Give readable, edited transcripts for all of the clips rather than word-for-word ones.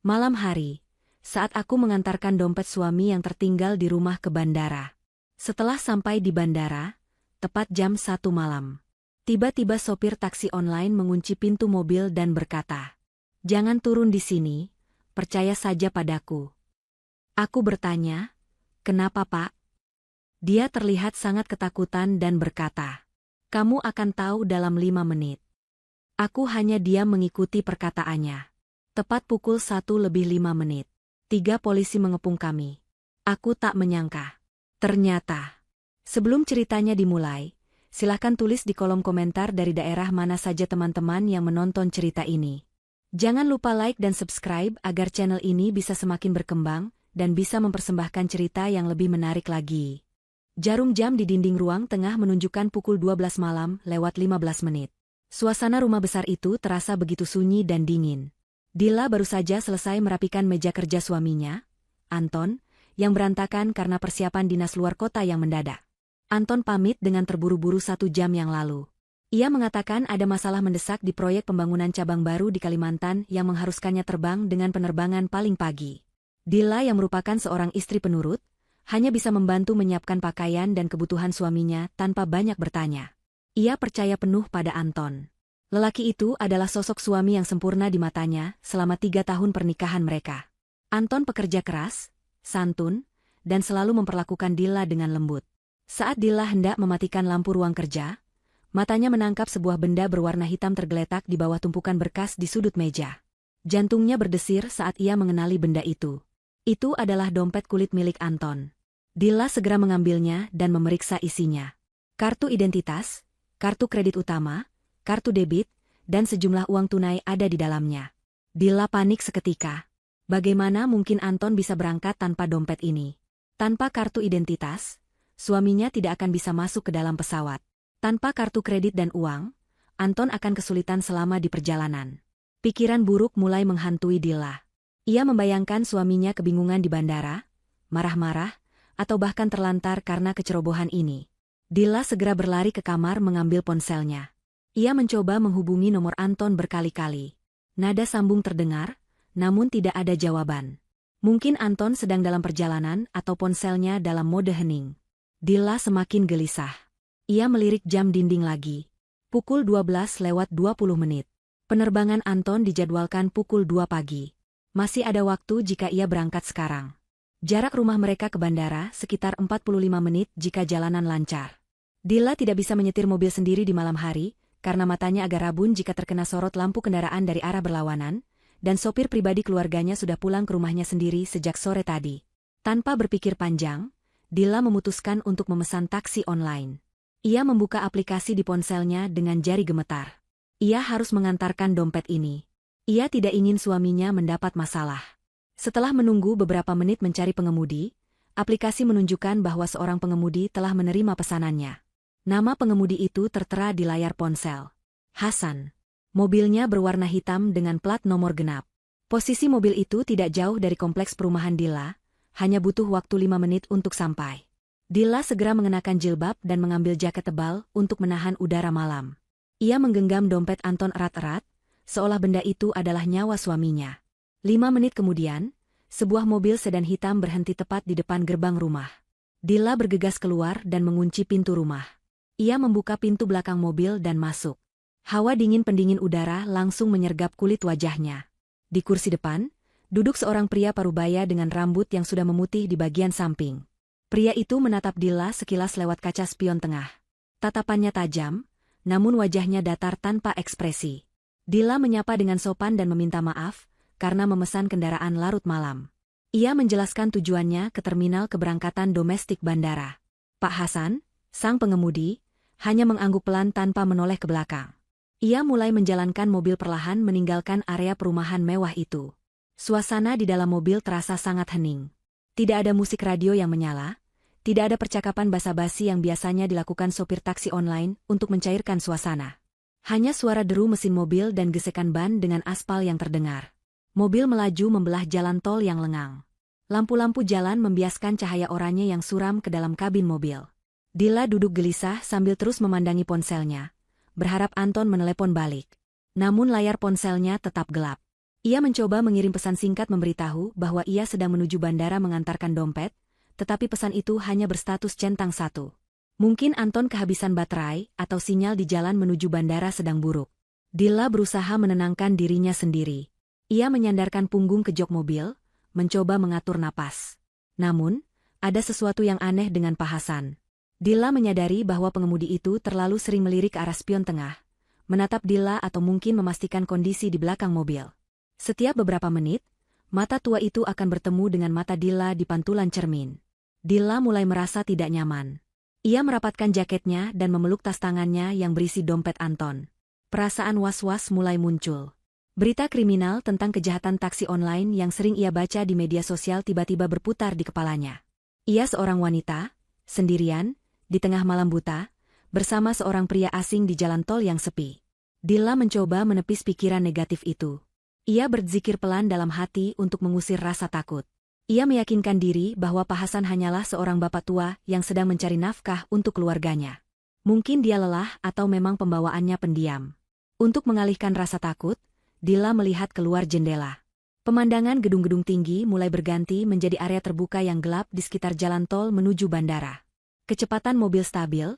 Malam hari, saat aku mengantarkan dompet suami yang tertinggal di rumah ke bandara. Setelah sampai di bandara, tepat jam 1 malam. Tiba-tiba sopir taksi online mengunci pintu mobil dan berkata, "Jangan turun di sini, percaya saja padaku." Aku bertanya, "Kenapa, Pak?" Dia terlihat sangat ketakutan dan berkata, "Kamu akan tahu dalam 5 menit." Aku hanya diam mengikuti perkataannya. Tepat pukul 1 lebih 5 menit. 3 polisi mengepung kami. Aku tak menyangka. Ternyata, sebelum ceritanya dimulai, silahkan tulis di kolom komentar dari daerah mana saja teman-teman yang menonton cerita ini. Jangan lupa like dan subscribe agar channel ini bisa semakin berkembang dan bisa mempersembahkan cerita yang lebih menarik lagi. Jarum jam di dinding ruang tengah menunjukkan pukul 12 malam lewat 15 menit. Suasana rumah besar itu terasa begitu sunyi dan dingin. Dila baru saja selesai merapikan meja kerja suaminya, Anton, yang berantakan karena persiapan dinas luar kota yang mendadak. Anton pamit dengan terburu-buru 1 jam yang lalu. Ia mengatakan ada masalah mendesak di proyek pembangunan cabang baru di Kalimantan yang mengharuskannya terbang dengan penerbangan paling pagi. Dila yang merupakan seorang istri penurut, hanya bisa membantu menyiapkan pakaian dan kebutuhan suaminya tanpa banyak bertanya. Ia percaya penuh pada Anton. Lelaki itu adalah sosok suami yang sempurna di matanya selama 3 tahun pernikahan mereka. Anton pekerja keras, santun, dan selalu memperlakukan Dila dengan lembut. Saat Dila hendak mematikan lampu ruang kerja, matanya menangkap sebuah benda berwarna hitam tergeletak di bawah tumpukan berkas di sudut meja. Jantungnya berdesir saat ia mengenali benda itu. Itu adalah dompet kulit milik Anton. Dila segera mengambilnya dan memeriksa isinya. Kartu identitas, kartu kredit utama, kartu debit, dan sejumlah uang tunai ada di dalamnya. Dila panik seketika. Bagaimana mungkin Anton bisa berangkat tanpa dompet ini? Tanpa kartu identitas, suaminya tidak akan bisa masuk ke dalam pesawat. Tanpa kartu kredit dan uang, Anton akan kesulitan selama di perjalanan. Pikiran buruk mulai menghantui Dila. Ia membayangkan suaminya kebingungan di bandara, marah-marah, atau bahkan terlantar karena kecerobohan ini. Dila segera berlari ke kamar mengambil ponselnya. Ia mencoba menghubungi nomor Anton berkali-kali. Nada sambung terdengar, namun tidak ada jawaban. Mungkin Anton sedang dalam perjalanan atau ponselnya dalam mode hening. Dila semakin gelisah. Ia melirik jam dinding lagi. Pukul 12 lewat 20 menit. Penerbangan Anton dijadwalkan pukul 2 pagi. Masih ada waktu jika ia berangkat sekarang. Jarak rumah mereka ke bandara sekitar 45 menit jika jalanan lancar. Dila tidak bisa menyetir mobil sendiri di malam hari, karena matanya agak rabun jika terkena sorot lampu kendaraan dari arah berlawanan, dan sopir pribadi keluarganya sudah pulang ke rumahnya sendiri sejak sore tadi. Tanpa berpikir panjang, Dila memutuskan untuk memesan taksi online. Ia membuka aplikasi di ponselnya dengan jari gemetar. Ia harus mengantarkan dompet ini. Ia tidak ingin suaminya mendapat masalah. Setelah menunggu beberapa menit mencari pengemudi, aplikasi menunjukkan bahwa seorang pengemudi telah menerima pesanannya. Nama pengemudi itu tertera di layar ponsel. Hasan. Mobilnya berwarna hitam dengan plat nomor genap. Posisi mobil itu tidak jauh dari kompleks perumahan Dila, hanya butuh waktu 5 menit untuk sampai. Dila segera mengenakan jilbab dan mengambil jaket tebal untuk menahan udara malam. Ia menggenggam dompet Anton erat-erat, seolah benda itu adalah nyawa suaminya. 5 menit kemudian, sebuah mobil sedan hitam berhenti tepat di depan gerbang rumah. Dila bergegas keluar dan mengunci pintu rumah. Ia membuka pintu belakang mobil dan masuk. Hawa dingin pendingin udara langsung menyergap kulit wajahnya. Di kursi depan, duduk seorang pria parubaya dengan rambut yang sudah memutih di bagian samping. Pria itu menatap Dila sekilas lewat kaca spion tengah. Tatapannya tajam, namun wajahnya datar tanpa ekspresi. Dila menyapa dengan sopan dan meminta maaf, karena memesan kendaraan larut malam. Ia menjelaskan tujuannya ke terminal keberangkatan domestik bandara. Pak Hasan, sang pengemudi, hanya mengangguk pelan tanpa menoleh ke belakang. Ia mulai menjalankan mobil perlahan meninggalkan area perumahan mewah itu. Suasana di dalam mobil terasa sangat hening. Tidak ada musik radio yang menyala, tidak ada percakapan basa-basi yang biasanya dilakukan sopir taksi online untuk mencairkan suasana. Hanya suara deru mesin mobil dan gesekan ban dengan aspal yang terdengar. Mobil melaju membelah jalan tol yang lengang. Lampu-lampu jalan membiaskan cahaya oranye yang suram ke dalam kabin mobil. Dila duduk gelisah sambil terus memandangi ponselnya, berharap Anton menelepon balik. Namun layar ponselnya tetap gelap. Ia mencoba mengirim pesan singkat memberitahu bahwa ia sedang menuju bandara mengantarkan dompet, tetapi pesan itu hanya berstatus centang 1. Mungkin Anton kehabisan baterai atau sinyal di jalan menuju bandara sedang buruk. Dilla berusaha menenangkan dirinya sendiri. Ia menyandarkan punggung ke jok mobil, mencoba mengatur napas. Namun, ada sesuatu yang aneh dengan Pak Hasan. Dilla menyadari bahwa pengemudi itu terlalu sering melirik ke arah spion tengah, menatap Dilla atau mungkin memastikan kondisi di belakang mobil. Setiap beberapa menit, mata tua itu akan bertemu dengan mata Dilla di pantulan cermin. Dilla mulai merasa tidak nyaman. Ia merapatkan jaketnya dan memeluk tas tangannya yang berisi dompet Anton. Perasaan was-was mulai muncul. Berita kriminal tentang kejahatan taksi online yang sering ia baca di media sosial tiba-tiba berputar di kepalanya. Ia seorang wanita, sendirian, di tengah malam buta, bersama seorang pria asing di jalan tol yang sepi. Dilla mencoba menepis pikiran negatif itu. Ia berzikir pelan dalam hati untuk mengusir rasa takut. Ia meyakinkan diri bahwa Pak Hasan hanyalah seorang bapak tua yang sedang mencari nafkah untuk keluarganya. Mungkin dia lelah atau memang pembawaannya pendiam. Untuk mengalihkan rasa takut, Dilla melihat keluar jendela. Pemandangan gedung-gedung tinggi mulai berganti menjadi area terbuka yang gelap di sekitar jalan tol menuju bandara. Kecepatan mobil stabil,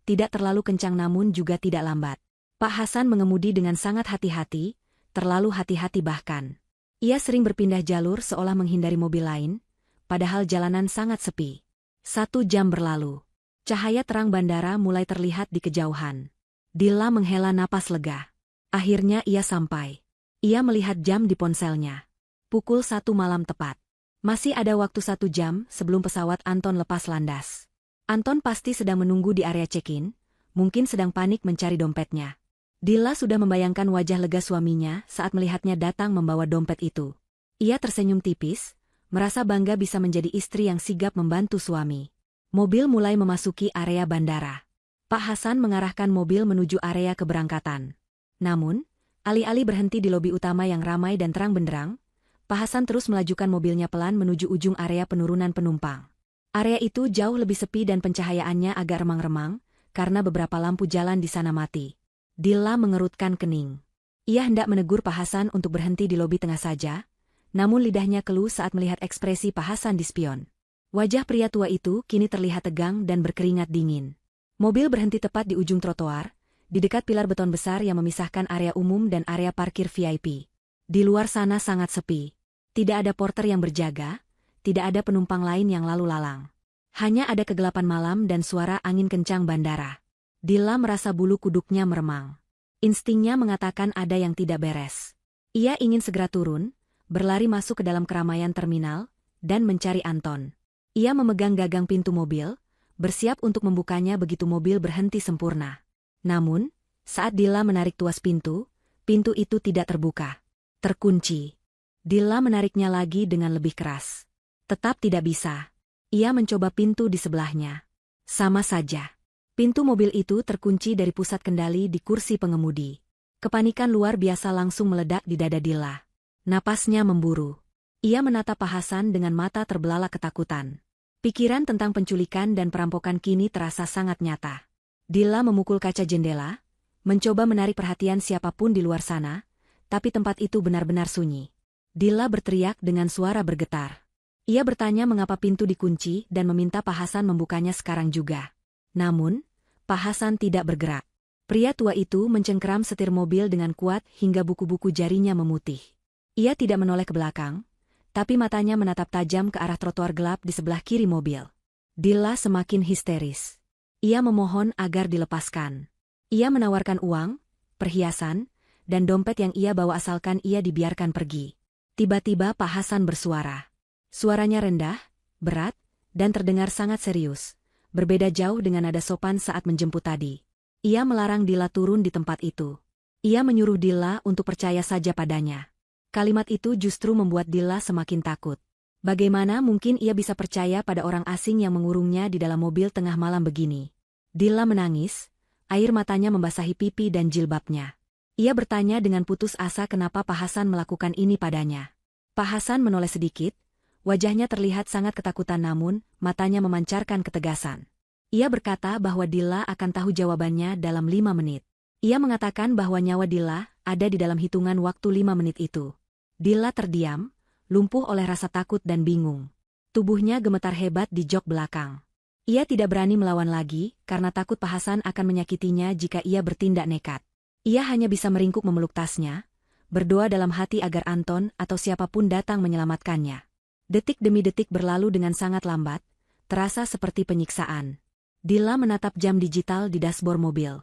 tidak terlalu kencang namun juga tidak lambat. Pak Hasan mengemudi dengan sangat hati-hati, terlalu hati-hati bahkan. Ia sering berpindah jalur seolah menghindari mobil lain, padahal jalanan sangat sepi. 1 jam berlalu. Cahaya terang bandara mulai terlihat di kejauhan. Dilla menghela napas lega. Akhirnya ia sampai. Ia melihat jam di ponselnya. Pukul 1 malam tepat. Masih ada waktu 1 jam sebelum pesawat Anton lepas landas. Anton pasti sedang menunggu di area check-in, mungkin sedang panik mencari dompetnya. Dilla sudah membayangkan wajah lega suaminya saat melihatnya datang membawa dompet itu. Ia tersenyum tipis, merasa bangga bisa menjadi istri yang sigap membantu suami. Mobil mulai memasuki area bandara. Pak Hasan mengarahkan mobil menuju area keberangkatan. Namun, alih-alih berhenti di lobi utama yang ramai dan terang benderang, Pak Hasan terus melajukan mobilnya pelan menuju ujung area penurunan penumpang. Area itu jauh lebih sepi dan pencahayaannya agak remang-remang, karena beberapa lampu jalan di sana mati. Dilla mengerutkan kening. Ia hendak menegur Pak Hasan untuk berhenti di lobi tengah saja, namun lidahnya keluh saat melihat ekspresi Pak Hasan di spion. Wajah pria tua itu kini terlihat tegang dan berkeringat dingin. Mobil berhenti tepat di ujung trotoar, di dekat pilar beton besar yang memisahkan area umum dan area parkir VIP. Di luar sana sangat sepi. Tidak ada porter yang berjaga, tidak ada penumpang lain yang lalu lalang. Hanya ada kegelapan malam dan suara angin kencang bandara. Dilla merasa bulu kuduknya meremang. Instingnya mengatakan ada yang tidak beres. Ia ingin segera turun, berlari masuk ke dalam keramaian terminal, dan mencari Anton. Ia memegang gagang pintu mobil, bersiap untuk membukanya begitu mobil berhenti sempurna. Namun, saat Dilla menarik tuas pintu itu tidak terbuka. Terkunci. Dilla menariknya lagi dengan lebih keras. Tetap tidak bisa. Ia mencoba pintu di sebelahnya. Sama saja. Pintu mobil itu terkunci dari pusat kendali di kursi pengemudi. Kepanikan luar biasa langsung meledak di dada Dilla. Napasnya memburu. Ia menatap Pak Hasan dengan mata terbelalak ketakutan. Pikiran tentang penculikan dan perampokan kini terasa sangat nyata. Dilla memukul kaca jendela, mencoba menarik perhatian siapapun di luar sana, tapi tempat itu benar-benar sunyi. Dilla berteriak dengan suara bergetar. Ia bertanya mengapa pintu dikunci dan meminta Pak Hasan membukanya sekarang juga. Namun, Pak Hasan tidak bergerak. Pria tua itu mencengkeram setir mobil dengan kuat hingga buku-buku jarinya memutih. Ia tidak menoleh ke belakang, tapi matanya menatap tajam ke arah trotoar gelap di sebelah kiri mobil. Dilla semakin histeris. Ia memohon agar dilepaskan. Ia menawarkan uang, perhiasan, dan dompet yang ia bawa asalkan ia dibiarkan pergi. Tiba-tiba Pak Hasan bersuara. Suaranya rendah, berat, dan terdengar sangat serius. Berbeda jauh dengan nada sopan saat menjemput tadi. Ia melarang Dilla turun di tempat itu. Ia menyuruh Dilla untuk percaya saja padanya. Kalimat itu justru membuat Dilla semakin takut. Bagaimana mungkin ia bisa percaya pada orang asing yang mengurungnya di dalam mobil tengah malam begini? Dilla menangis, air matanya membasahi pipi dan jilbabnya. Ia bertanya dengan putus asa kenapa Pak Hasan melakukan ini padanya. Pak Hasan menoleh sedikit, wajahnya terlihat sangat ketakutan namun, matanya memancarkan ketegasan. Ia berkata bahwa Dilla akan tahu jawabannya dalam 5 menit. Ia mengatakan bahwa nyawa Dilla ada di dalam hitungan waktu 5 menit itu. Dilla terdiam, lumpuh oleh rasa takut dan bingung. Tubuhnya gemetar hebat di jok belakang. Ia tidak berani melawan lagi, karena takut Pak Hasan akan menyakitinya jika ia bertindak nekat. Ia hanya bisa meringkuk memeluk tasnya, berdoa dalam hati agar Anton atau siapapun datang menyelamatkannya. Detik demi detik berlalu dengan sangat lambat, terasa seperti penyiksaan. Dilla menatap jam digital di dashboard mobil.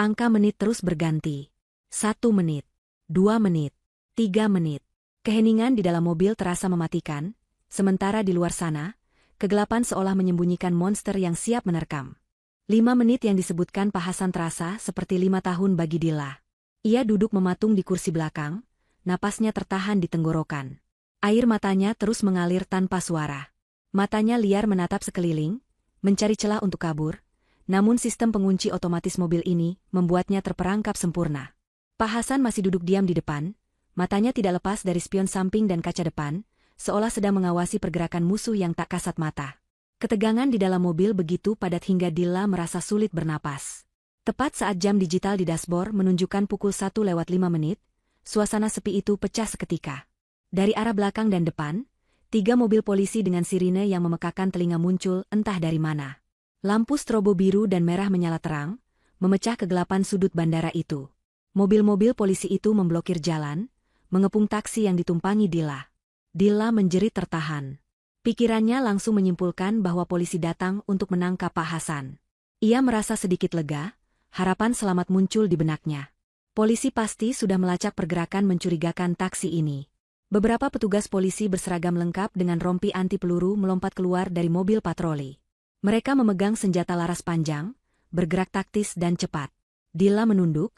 Angka menit terus berganti. 1 menit, 2 menit, 3 menit. Keheningan di dalam mobil terasa mematikan, sementara di luar sana, kegelapan seolah menyembunyikan monster yang siap menerkam. 5 menit yang disebutkan Pak Hasan terasa seperti 5 tahun bagi Dilla. Ia duduk mematung di kursi belakang, napasnya tertahan di tenggorokan. Air matanya terus mengalir tanpa suara. Matanya liar menatap sekeliling, mencari celah untuk kabur, namun sistem pengunci otomatis mobil ini membuatnya terperangkap sempurna. Pak Hasan masih duduk diam di depan, matanya tidak lepas dari spion samping dan kaca depan, seolah sedang mengawasi pergerakan musuh yang tak kasat mata. Ketegangan di dalam mobil begitu padat hingga Dilla merasa sulit bernapas. Tepat saat jam digital di dashboard menunjukkan pukul 1:05, suasana sepi itu pecah seketika. Dari arah belakang dan depan, 3 mobil polisi dengan sirine yang memekakan telinga muncul entah dari mana. Lampu strobo biru dan merah menyala terang, memecah kegelapan sudut bandara itu. Mobil-mobil polisi itu memblokir jalan, mengepung taksi yang ditumpangi Dilla. Dilla menjerit tertahan. Pikirannya langsung menyimpulkan bahwa polisi datang untuk menangkap Pak Hasan. Ia merasa sedikit lega, harapan selamat muncul di benaknya. Polisi pasti sudah melacak pergerakan mencurigakan taksi ini. Beberapa petugas polisi berseragam lengkap dengan rompi anti peluru melompat keluar dari mobil patroli. Mereka memegang senjata laras panjang, bergerak taktis dan cepat. Dilla menunduk,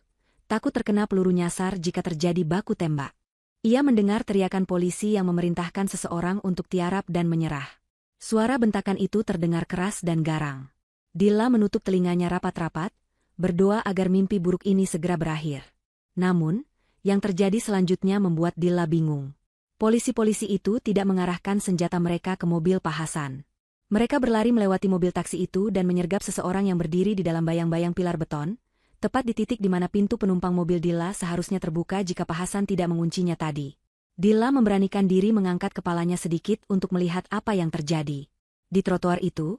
takut terkena peluru nyasar jika terjadi baku tembak. Ia mendengar teriakan polisi yang memerintahkan seseorang untuk tiarap dan menyerah. Suara bentakan itu terdengar keras dan garang. Dilla menutup telinganya rapat-rapat, berdoa agar mimpi buruk ini segera berakhir. Namun, yang terjadi selanjutnya membuat Dilla bingung. Polisi-polisi itu tidak mengarahkan senjata mereka ke mobil Pak Hasan. Mereka berlari melewati mobil taksi itu dan menyergap seseorang yang berdiri di dalam bayang-bayang pilar beton, tepat di titik di mana pintu penumpang mobil Dilla seharusnya terbuka jika Pak Hasan tidak menguncinya tadi. Dilla memberanikan diri mengangkat kepalanya sedikit untuk melihat apa yang terjadi. Di trotoar itu,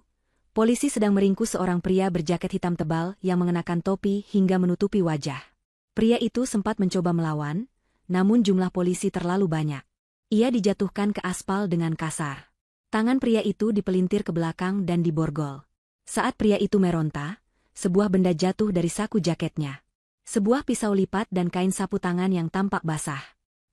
polisi sedang meringkus seorang pria berjaket hitam tebal yang mengenakan topi hingga menutupi wajah. Pria itu sempat mencoba melawan, namun jumlah polisi terlalu banyak. Ia dijatuhkan ke aspal dengan kasar. Tangan pria itu dipelintir ke belakang dan diborgol. Saat pria itu meronta, sebuah benda jatuh dari saku jaketnya. Sebuah pisau lipat dan kain sapu tangan yang tampak basah.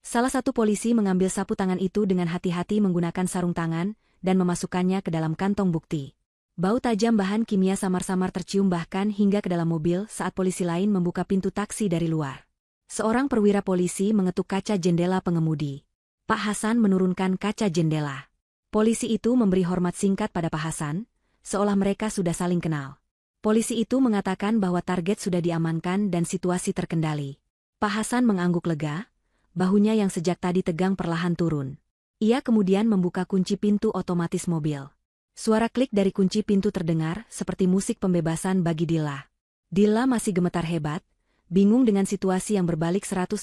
Salah satu polisi mengambil sapu tangan itu dengan hati-hati menggunakan sarung tangan dan memasukkannya ke dalam kantong bukti. Bau tajam bahan kimia samar-samar tercium bahkan hingga ke dalam mobil saat polisi lain membuka pintu taksi dari luar. Seorang perwira polisi mengetuk kaca jendela pengemudi. Pak Hasan menurunkan kaca jendela. Polisi itu memberi hormat singkat pada Pak Hasan, seolah mereka sudah saling kenal. Polisi itu mengatakan bahwa target sudah diamankan dan situasi terkendali. Pak Hasan mengangguk lega, bahunya yang sejak tadi tegang perlahan turun. Ia kemudian membuka kunci pintu otomatis mobil. Suara klik dari kunci pintu terdengar seperti musik pembebasan bagi Dilla. Dilla masih gemetar hebat, bingung dengan situasi yang berbalik 180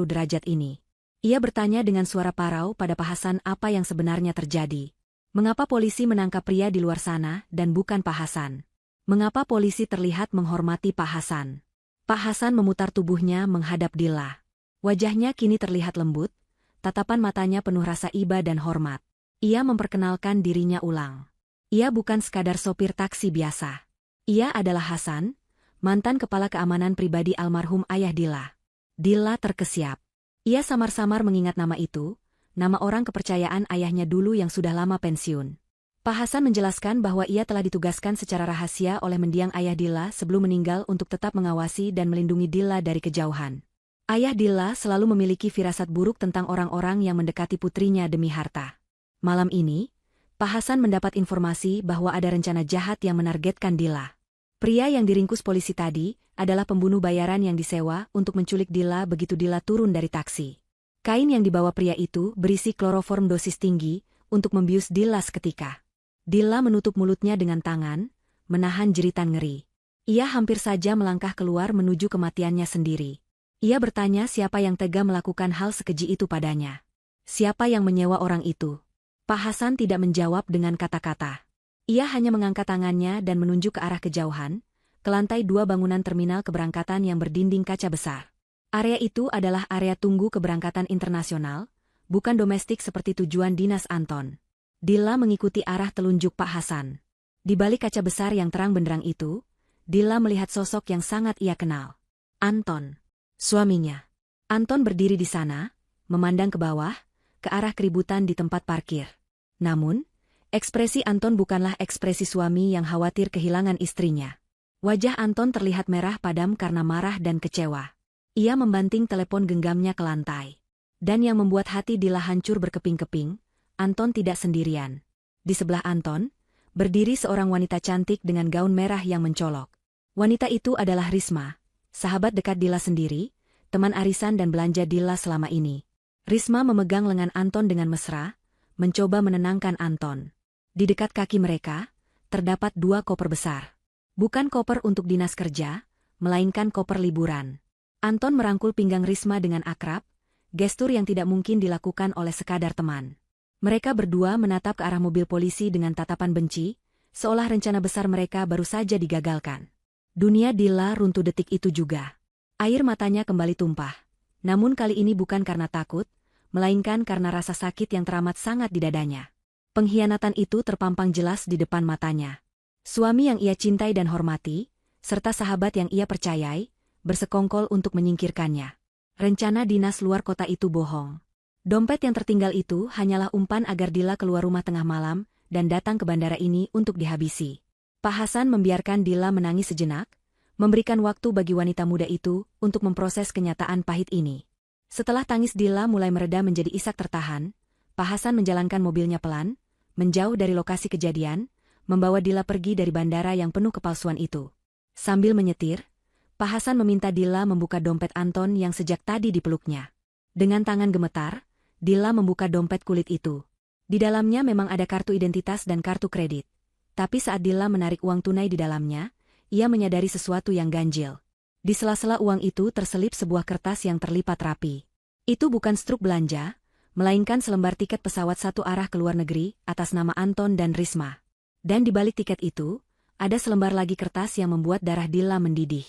derajat ini. Ia bertanya dengan suara parau pada Pak Hasan apa yang sebenarnya terjadi. Mengapa polisi menangkap pria di luar sana dan bukan Pak Hasan? Mengapa polisi terlihat menghormati Pak Hasan? Pak Hasan memutar tubuhnya menghadap Dilla. Wajahnya kini terlihat lembut, tatapan matanya penuh rasa iba dan hormat. Ia memperkenalkan dirinya ulang. Ia bukan sekadar sopir taksi biasa. Ia adalah Hasan, mantan kepala keamanan pribadi almarhum ayah Dilla. Dilla terkesiap. Ia samar-samar mengingat nama itu, nama orang kepercayaan ayahnya dulu yang sudah lama pensiun. Pak Hasan menjelaskan bahwa ia telah ditugaskan secara rahasia oleh mendiang ayah Dilla sebelum meninggal untuk tetap mengawasi dan melindungi Dilla dari kejauhan. Ayah Dilla selalu memiliki firasat buruk tentang orang-orang yang mendekati putrinya demi harta. Malam ini, Pak Hasan mendapat informasi bahwa ada rencana jahat yang menargetkan Dilla. Pria yang diringkus polisi tadi adalah pembunuh bayaran yang disewa untuk menculik Dilla begitu Dilla turun dari taksi. Kain yang dibawa pria itu berisi kloroform dosis tinggi untuk membius Dilla seketika. Dilla menutup mulutnya dengan tangan, menahan jeritan ngeri. Ia hampir saja melangkah keluar menuju kematiannya sendiri. Ia bertanya siapa yang tega melakukan hal sekeji itu padanya. Siapa yang menyewa orang itu? Pak Hasan tidak menjawab dengan kata-kata. Ia hanya mengangkat tangannya dan menunjuk ke arah kejauhan, ke lantai 2 bangunan terminal keberangkatan yang berdinding kaca besar. Area itu adalah area tunggu keberangkatan internasional, bukan domestik seperti tujuan dinas Anton. Dilla mengikuti arah telunjuk Pak Hasan. Di balik kaca besar yang terang benderang itu, Dilla melihat sosok yang sangat ia kenal. Anton. Suaminya. Anton berdiri di sana, memandang ke bawah, ke arah keributan di tempat parkir. Namun, ekspresi Anton bukanlah ekspresi suami yang khawatir kehilangan istrinya. Wajah Anton terlihat merah padam karena marah dan kecewa. Ia membanting telepon genggamnya ke lantai. Dan yang membuat hati Dilla hancur berkeping-keping, Anton tidak sendirian. Di sebelah Anton, berdiri seorang wanita cantik dengan gaun merah yang mencolok. Wanita itu adalah Risma, sahabat dekat Dilla sendiri, teman arisan dan belanja Dilla selama ini. Risma memegang lengan Anton dengan mesra, mencoba menenangkan Anton. Di dekat kaki mereka, terdapat 2 koper besar. Bukan koper untuk dinas kerja, melainkan koper liburan. Anton merangkul pinggang Risma dengan akrab, gestur yang tidak mungkin dilakukan oleh sekadar teman. Mereka berdua menatap ke arah mobil polisi dengan tatapan benci, seolah rencana besar mereka baru saja digagalkan. Dunia Dilla runtuh detik itu juga. Air matanya kembali tumpah. Namun kali ini bukan karena takut, melainkan karena rasa sakit yang teramat sangat di dadanya. Pengkhianatan itu terpampang jelas di depan matanya. Suami yang ia cintai dan hormati, serta sahabat yang ia percayai, bersekongkol untuk menyingkirkannya. Rencana dinas luar kota itu bohong. Dompet yang tertinggal itu hanyalah umpan agar Dilla keluar rumah tengah malam dan datang ke bandara ini untuk dihabisi. Pak Hasan membiarkan Dilla menangis sejenak, memberikan waktu bagi wanita muda itu untuk memproses kenyataan pahit ini. Setelah tangis Dilla mulai mereda menjadi isak tertahan, Pak Hasan menjalankan mobilnya pelan, menjauh dari lokasi kejadian, membawa Dilla pergi dari bandara yang penuh kepalsuan itu. Sambil menyetir, Pak Hasan meminta Dilla membuka dompet Anton yang sejak tadi dipeluknya. Dengan tangan gemetar, Dilla membuka dompet kulit itu. Di dalamnya memang ada kartu identitas dan kartu kredit. Tapi saat Dilla menarik uang tunai di dalamnya, ia menyadari sesuatu yang ganjil. Di sela-sela uang itu terselip sebuah kertas yang terlipat rapi. Itu bukan struk belanja, melainkan selembar tiket pesawat satu arah ke luar negeri atas nama Anton dan Risma. Dan di balik tiket itu, ada selembar lagi kertas yang membuat darah Dilla mendidih.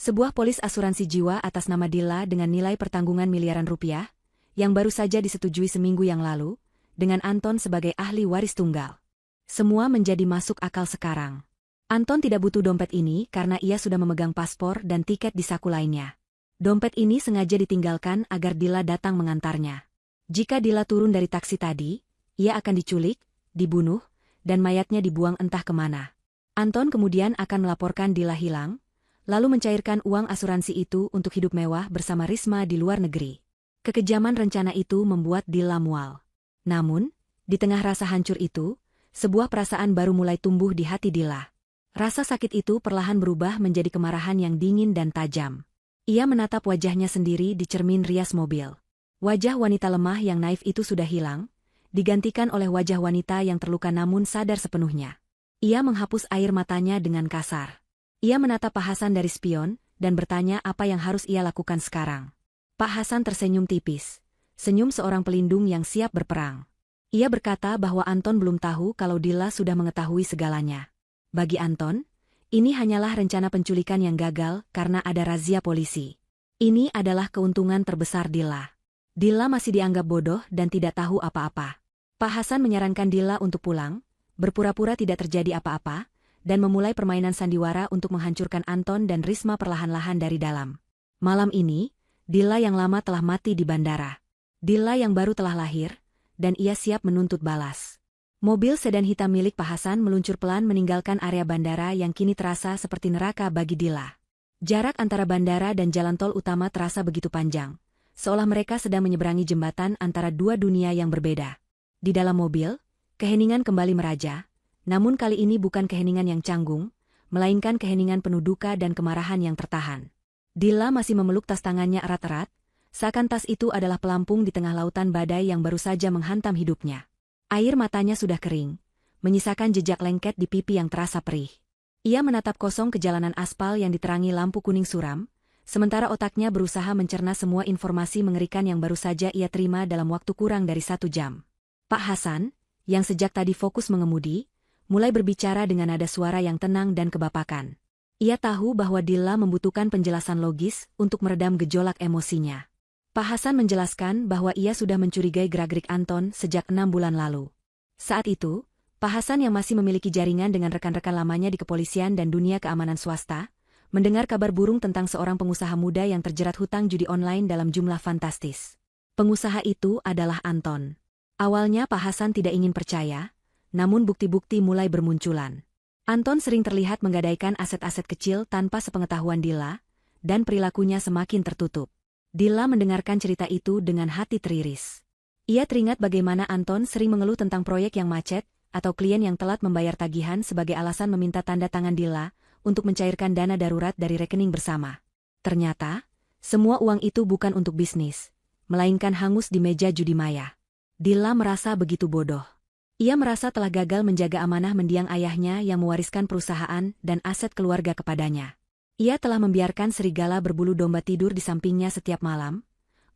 Sebuah polis asuransi jiwa atas nama Dilla dengan nilai pertanggungan miliaran rupiah, yang baru saja disetujui seminggu yang lalu, dengan Anton sebagai ahli waris tunggal. Semua menjadi masuk akal sekarang. Anton tidak butuh dompet ini karena ia sudah memegang paspor dan tiket di saku lainnya. Dompet ini sengaja ditinggalkan agar Dilla datang mengantarnya. Jika Dilla turun dari taksi tadi, ia akan diculik, dibunuh, dan mayatnya dibuang entah kemana. Anton kemudian akan melaporkan Dilla hilang, lalu mencairkan uang asuransi itu untuk hidup mewah bersama Risma di luar negeri. Kekejaman rencana itu membuat Dilla mual. Namun, di tengah rasa hancur itu, sebuah perasaan baru mulai tumbuh di hati Dilla. Rasa sakit itu perlahan berubah menjadi kemarahan yang dingin dan tajam. Ia menatap wajahnya sendiri di cermin rias mobil. Wajah wanita lemah yang naif itu sudah hilang, digantikan oleh wajah wanita yang terluka namun sadar sepenuhnya. Ia menghapus air matanya dengan kasar. Ia menatap Pak Hasan dari spion, dan bertanya apa yang harus ia lakukan sekarang. Pak Hasan tersenyum tipis, senyum seorang pelindung yang siap berperang. Ia berkata bahwa Anton belum tahu kalau Dilla sudah mengetahui segalanya. Bagi Anton, ini hanyalah rencana penculikan yang gagal karena ada razia polisi. Ini adalah keuntungan terbesar Dilla. Dilla masih dianggap bodoh dan tidak tahu apa-apa. Pak Hasan menyarankan Dilla untuk pulang, berpura-pura tidak terjadi apa-apa, dan memulai permainan sandiwara untuk menghancurkan Anton dan Risma perlahan-lahan dari dalam. Malam ini, Dilla yang lama telah mati di bandara. Dilla yang baru telah lahir, dan ia siap menuntut balas. Mobil sedan hitam milik Pak Hasan meluncur pelan meninggalkan area bandara yang kini terasa seperti neraka bagi Dilla. Jarak antara bandara dan jalan tol utama terasa begitu panjang, seolah mereka sedang menyeberangi jembatan antara dua dunia yang berbeda. Di dalam mobil, keheningan kembali meraja, namun kali ini bukan keheningan yang canggung, melainkan keheningan penuh duka dan kemarahan yang tertahan. Dilla masih memeluk tas tangannya erat-erat, seakan tas itu adalah pelampung di tengah lautan badai yang baru saja menghantam hidupnya. Air matanya sudah kering, menyisakan jejak lengket di pipi yang terasa perih. Ia menatap kosong ke jalanan aspal yang diterangi lampu kuning suram, sementara otaknya berusaha mencerna semua informasi mengerikan yang baru saja ia terima dalam waktu kurang dari 1 jam. Pak Hasan, yang sejak tadi fokus mengemudi, mulai berbicara dengan nada suara yang tenang dan kebapakan. Ia tahu bahwa Dilla membutuhkan penjelasan logis untuk meredam gejolak emosinya. Pak Hasan menjelaskan bahwa ia sudah mencurigai gerak-gerik Anton sejak 6 bulan lalu. Saat itu, Pak Hasan yang masih memiliki jaringan dengan rekan-rekan lamanya di kepolisian dan dunia keamanan swasta, mendengar kabar burung tentang seorang pengusaha muda yang terjerat hutang judi online dalam jumlah fantastis. Pengusaha itu adalah Anton. Awalnya Pak Hasan tidak ingin percaya, namun bukti-bukti mulai bermunculan. Anton sering terlihat menggadaikan aset-aset kecil tanpa sepengetahuan Dilla, dan perilakunya semakin tertutup. Dilla mendengarkan cerita itu dengan hati teriris. Ia teringat bagaimana Anton sering mengeluh tentang proyek yang macet, atau klien yang telat membayar tagihan sebagai alasan meminta tanda tangan Dilla untuk mencairkan dana darurat dari rekening bersama. Ternyata, semua uang itu bukan untuk bisnis, melainkan hangus di meja judi maya. Dilla merasa begitu bodoh. Ia merasa telah gagal menjaga amanah mendiang ayahnya yang mewariskan perusahaan dan aset keluarga kepadanya. Ia telah membiarkan serigala berbulu domba tidur di sampingnya setiap malam,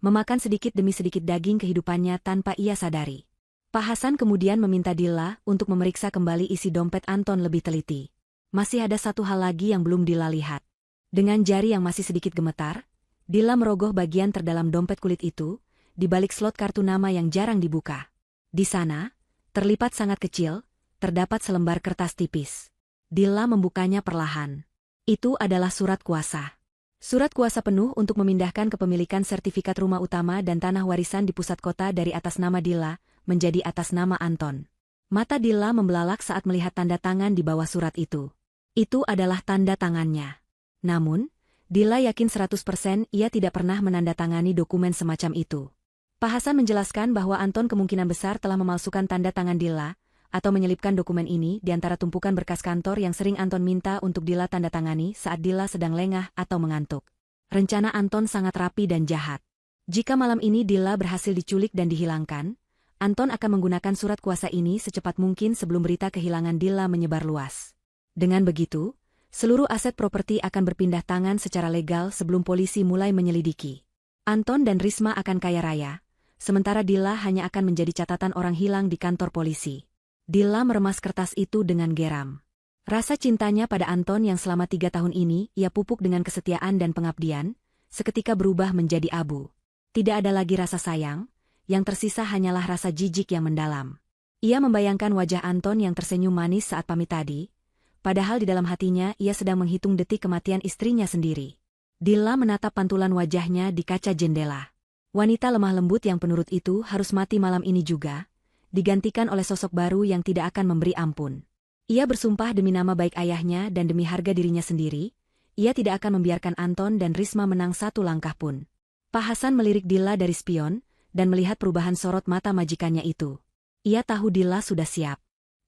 memakan sedikit demi sedikit daging kehidupannya tanpa ia sadari. Pak Hasan kemudian meminta Dilla untuk memeriksa kembali isi dompet Anton lebih teliti. Masih ada satu hal lagi yang belum Dilla lihat. Dengan jari yang masih sedikit gemetar, Dilla merogoh bagian terdalam dompet kulit itu, di balik slot kartu nama yang jarang dibuka. Di sana, terlipat sangat kecil, terdapat selembar kertas tipis. Dilla membukanya perlahan. Itu adalah surat kuasa. Surat kuasa penuh untuk memindahkan kepemilikan sertifikat rumah utama dan tanah warisan di pusat kota dari atas nama Dilla menjadi atas nama Anton. Mata Dilla membelalak saat melihat tanda tangan di bawah surat itu. Itu adalah tanda tangannya. Namun, Dilla yakin 100% ia tidak pernah menandatangani dokumen semacam itu. Pak Hasan menjelaskan bahwa Anton kemungkinan besar telah memalsukan tanda tangan Dilla, atau menyelipkan dokumen ini di antara tumpukan berkas kantor yang sering Anton minta untuk Dilla tanda tangani saat Dilla sedang lengah atau mengantuk. Rencana Anton sangat rapi dan jahat. Jika malam ini Dilla berhasil diculik dan dihilangkan, Anton akan menggunakan surat kuasa ini secepat mungkin sebelum berita kehilangan Dilla menyebar luas. Dengan begitu, seluruh aset properti akan berpindah tangan secara legal sebelum polisi mulai menyelidiki. Anton dan Risma akan kaya raya, sementara Dilla hanya akan menjadi catatan orang hilang di kantor polisi. Dilla meremas kertas itu dengan geram. Rasa cintanya pada Anton yang selama 3 tahun ini ia pupuk dengan kesetiaan dan pengabdian, seketika berubah menjadi abu. Tidak ada lagi rasa sayang, yang tersisa hanyalah rasa jijik yang mendalam. Ia membayangkan wajah Anton yang tersenyum manis saat pamit tadi, padahal di dalam hatinya ia sedang menghitung detik kematian istrinya sendiri. Dilla menatap pantulan wajahnya di kaca jendela. Wanita lemah lembut yang penurut itu harus mati malam ini juga, digantikan oleh sosok baru yang tidak akan memberi ampun. Ia bersumpah demi nama baik ayahnya dan demi harga dirinya sendiri, ia tidak akan membiarkan Anton dan Risma menang satu langkah pun. Pak Hasan melirik Dilla dari spion, dan melihat perubahan sorot mata majikannya itu. Ia tahu Dilla sudah siap.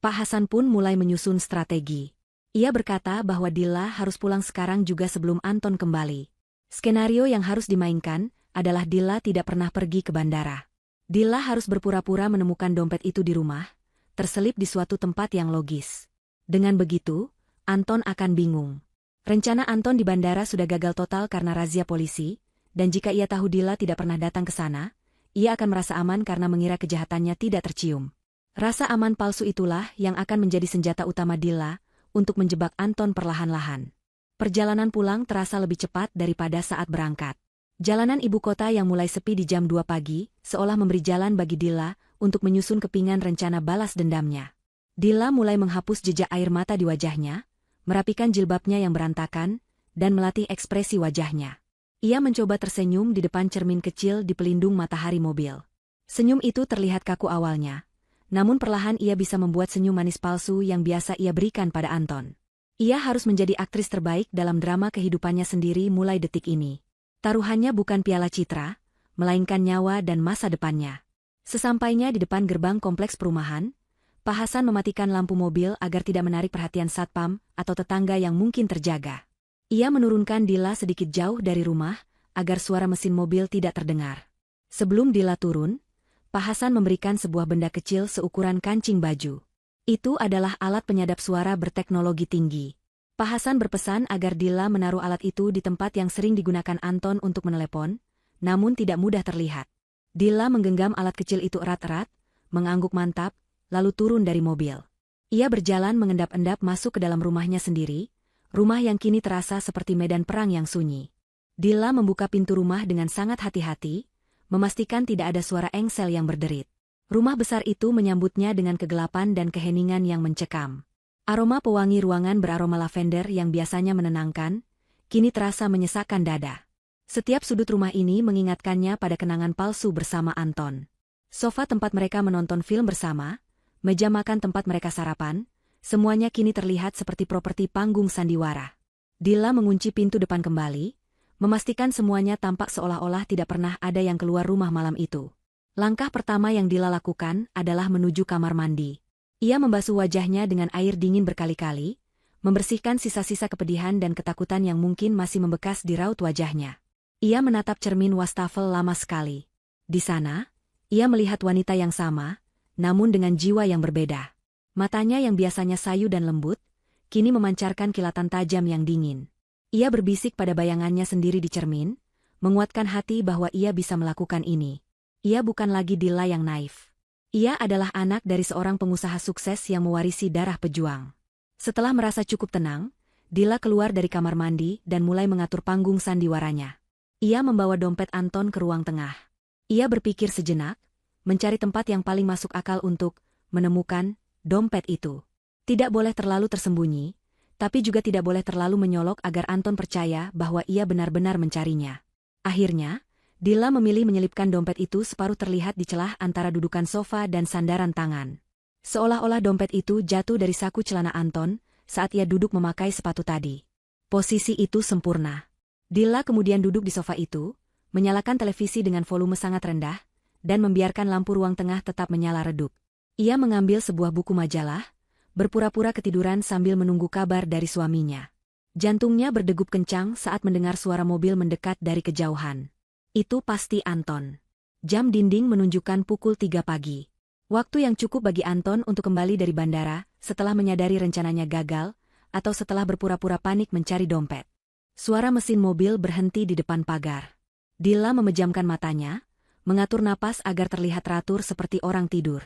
Pak Hasan pun mulai menyusun strategi. Ia berkata bahwa Dilla harus pulang sekarang juga sebelum Anton kembali. Skenario yang harus dimainkan adalah Dilla tidak pernah pergi ke bandara. Dilla harus berpura-pura menemukan dompet itu di rumah, terselip di suatu tempat yang logis. Dengan begitu, Anton akan bingung. Rencana Anton di bandara sudah gagal total karena razia polisi, dan jika ia tahu Dilla tidak pernah datang ke sana, ia akan merasa aman karena mengira kejahatannya tidak tercium. Rasa aman palsu itulah yang akan menjadi senjata utama Dilla untuk menjebak Anton perlahan-lahan. Perjalanan pulang terasa lebih cepat daripada saat berangkat. Jalanan ibu kota yang mulai sepi di jam 2 pagi, seolah memberi jalan bagi Dilla untuk menyusun kepingan rencana balas dendamnya. Dilla mulai menghapus jejak air mata di wajahnya, merapikan jilbabnya yang berantakan, dan melatih ekspresi wajahnya. Ia mencoba tersenyum di depan cermin kecil di pelindung matahari mobil. Senyum itu terlihat kaku awalnya, namun perlahan ia bisa membuat senyum manis palsu yang biasa ia berikan pada Anton. Ia harus menjadi aktris terbaik dalam drama kehidupannya sendiri mulai detik ini. Taruhannya bukan piala citra, melainkan nyawa dan masa depannya. Sesampainya di depan gerbang kompleks perumahan, Pak Hasan mematikan lampu mobil agar tidak menarik perhatian satpam atau tetangga yang mungkin terjaga. Ia menurunkan Dilla sedikit jauh dari rumah, agar suara mesin mobil tidak terdengar. Sebelum Dilla turun, Pak Hasan memberikan sebuah benda kecil seukuran kancing baju. Itu adalah alat penyadap suara berteknologi tinggi. Pak Hasan berpesan agar Dilla menaruh alat itu di tempat yang sering digunakan Anton untuk menelepon, namun tidak mudah terlihat. Dilla menggenggam alat kecil itu erat-erat, mengangguk mantap, lalu turun dari mobil. Ia berjalan mengendap-endap masuk ke dalam rumahnya sendiri, rumah yang kini terasa seperti medan perang yang sunyi. Dilla membuka pintu rumah dengan sangat hati-hati, memastikan tidak ada suara engsel yang berderit. Rumah besar itu menyambutnya dengan kegelapan dan keheningan yang mencekam. Aroma pewangi ruangan beraroma lavender yang biasanya menenangkan, kini terasa menyesakkan dada. Setiap sudut rumah ini mengingatkannya pada kenangan palsu bersama Anton. Sofa tempat mereka menonton film bersama, meja makan tempat mereka sarapan, semuanya kini terlihat seperti properti panggung sandiwara. Dilla mengunci pintu depan kembali, memastikan semuanya tampak seolah-olah tidak pernah ada yang keluar rumah malam itu. Langkah pertama yang Dilla lakukan adalah menuju kamar mandi. Ia membasuh wajahnya dengan air dingin berkali-kali, membersihkan sisa-sisa kepedihan dan ketakutan yang mungkin masih membekas di raut wajahnya. Ia menatap cermin wastafel lama sekali. Di sana, ia melihat wanita yang sama, namun dengan jiwa yang berbeda. Matanya yang biasanya sayu dan lembut, kini memancarkan kilatan tajam yang dingin. Ia berbisik pada bayangannya sendiri di cermin, menguatkan hati bahwa ia bisa melakukan ini. Ia bukan lagi Dilla yang naif. Ia adalah anak dari seorang pengusaha sukses yang mewarisi darah pejuang. Setelah merasa cukup tenang, Dilla keluar dari kamar mandi dan mulai mengatur panggung sandiwaranya. Ia membawa dompet Anton ke ruang tengah. Ia berpikir sejenak, mencari tempat yang paling masuk akal untuk menemukan dompet itu. Tidak boleh terlalu tersembunyi, tapi juga tidak boleh terlalu menyolok agar Anton percaya bahwa ia benar-benar mencarinya. Akhirnya, Dilla memilih menyelipkan dompet itu separuh terlihat di celah antara dudukan sofa dan sandaran tangan. Seolah-olah dompet itu jatuh dari saku celana Anton saat ia duduk memakai sepatu tadi. Posisi itu sempurna. Dilla kemudian duduk di sofa itu, menyalakan televisi dengan volume sangat rendah, dan membiarkan lampu ruang tengah tetap menyala redup. Ia mengambil sebuah buku majalah, berpura-pura ketiduran sambil menunggu kabar dari suaminya. Jantungnya berdegup kencang saat mendengar suara mobil mendekat dari kejauhan. Itu pasti Anton. Jam dinding menunjukkan pukul 3 pagi. Waktu yang cukup bagi Anton untuk kembali dari bandara setelah menyadari rencananya gagal, atau setelah berpura-pura panik mencari dompet. Suara mesin mobil berhenti di depan pagar. Dilla memejamkan matanya, mengatur napas agar terlihat teratur seperti orang tidur.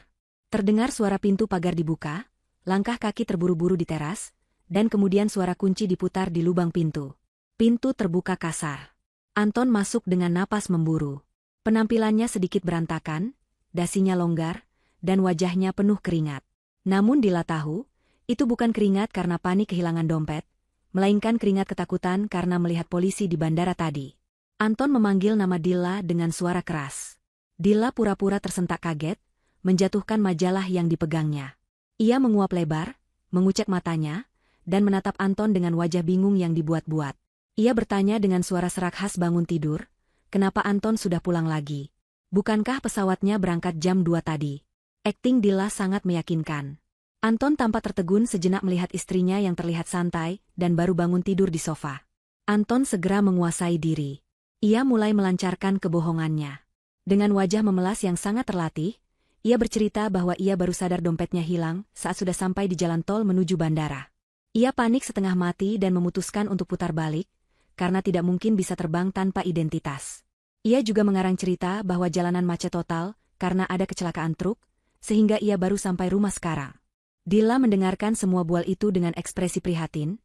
Terdengar suara pintu pagar dibuka, langkah kaki terburu-buru di teras, dan kemudian suara kunci diputar di lubang pintu. Pintu terbuka kasar. Anton masuk dengan napas memburu. Penampilannya sedikit berantakan, dasinya longgar, dan wajahnya penuh keringat. Namun Dilla tahu, itu bukan keringat karena panik kehilangan dompet, melainkan keringat ketakutan karena melihat polisi di bandara tadi. Anton memanggil nama Dilla dengan suara keras. Dilla pura-pura tersentak kaget, menjatuhkan majalah yang dipegangnya. Ia menguap lebar, mengucek matanya, dan menatap Anton dengan wajah bingung yang dibuat-buat. Ia bertanya dengan suara serak khas bangun tidur, kenapa Anton sudah pulang lagi? Bukankah pesawatnya berangkat jam 2 tadi? Akting Dilla sangat meyakinkan. Anton tampak tertegun sejenak melihat istrinya yang terlihat santai dan baru bangun tidur di sofa. Anton segera menguasai diri. Ia mulai melancarkan kebohongannya. Dengan wajah memelas yang sangat terlatih, ia bercerita bahwa ia baru sadar dompetnya hilang saat sudah sampai di jalan tol menuju bandara. Ia panik setengah mati dan memutuskan untuk putar balik, karena tidak mungkin bisa terbang tanpa identitas. Ia juga mengarang cerita bahwa jalanan macet total karena ada kecelakaan truk, sehingga ia baru sampai rumah sekarang. Dilla mendengarkan semua bual itu dengan ekspresi prihatin,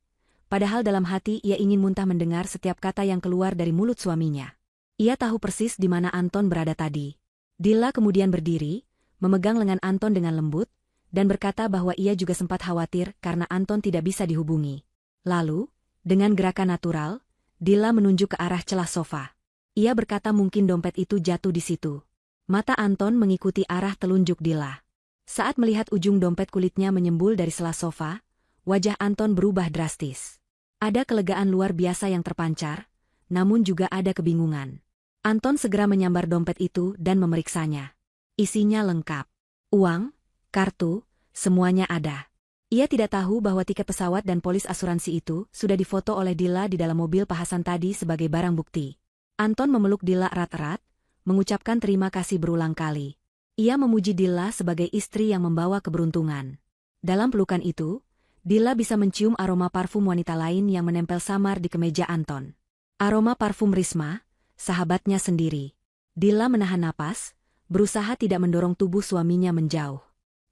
padahal dalam hati ia ingin muntah mendengar setiap kata yang keluar dari mulut suaminya. Ia tahu persis di mana Anton berada tadi. Dilla kemudian berdiri, memegang lengan Anton dengan lembut, dan berkata bahwa ia juga sempat khawatir karena Anton tidak bisa dihubungi. Lalu, dengan gerakan natural, Dilla menunjuk ke arah celah sofa. Ia berkata mungkin dompet itu jatuh di situ. Mata Anton mengikuti arah telunjuk Dilla. Saat melihat ujung dompet kulitnya menyembul dari sela sofa, wajah Anton berubah drastis. Ada kelegaan luar biasa yang terpancar, namun juga ada kebingungan. Anton segera menyambar dompet itu dan memeriksanya. Isinya lengkap. Uang, kartu, semuanya ada. Ia tidak tahu bahwa tiket pesawat dan polis asuransi itu sudah difoto oleh Dilla di dalam mobil Pak Hasan tadi sebagai barang bukti. Anton memeluk Dilla erat-erat, mengucapkan terima kasih berulang kali. Ia memuji Dilla sebagai istri yang membawa keberuntungan. Dalam pelukan itu, Dilla bisa mencium aroma parfum wanita lain yang menempel samar di kemeja Anton. Aroma parfum Risma, sahabatnya sendiri. Dilla menahan napas, berusaha tidak mendorong tubuh suaminya menjauh.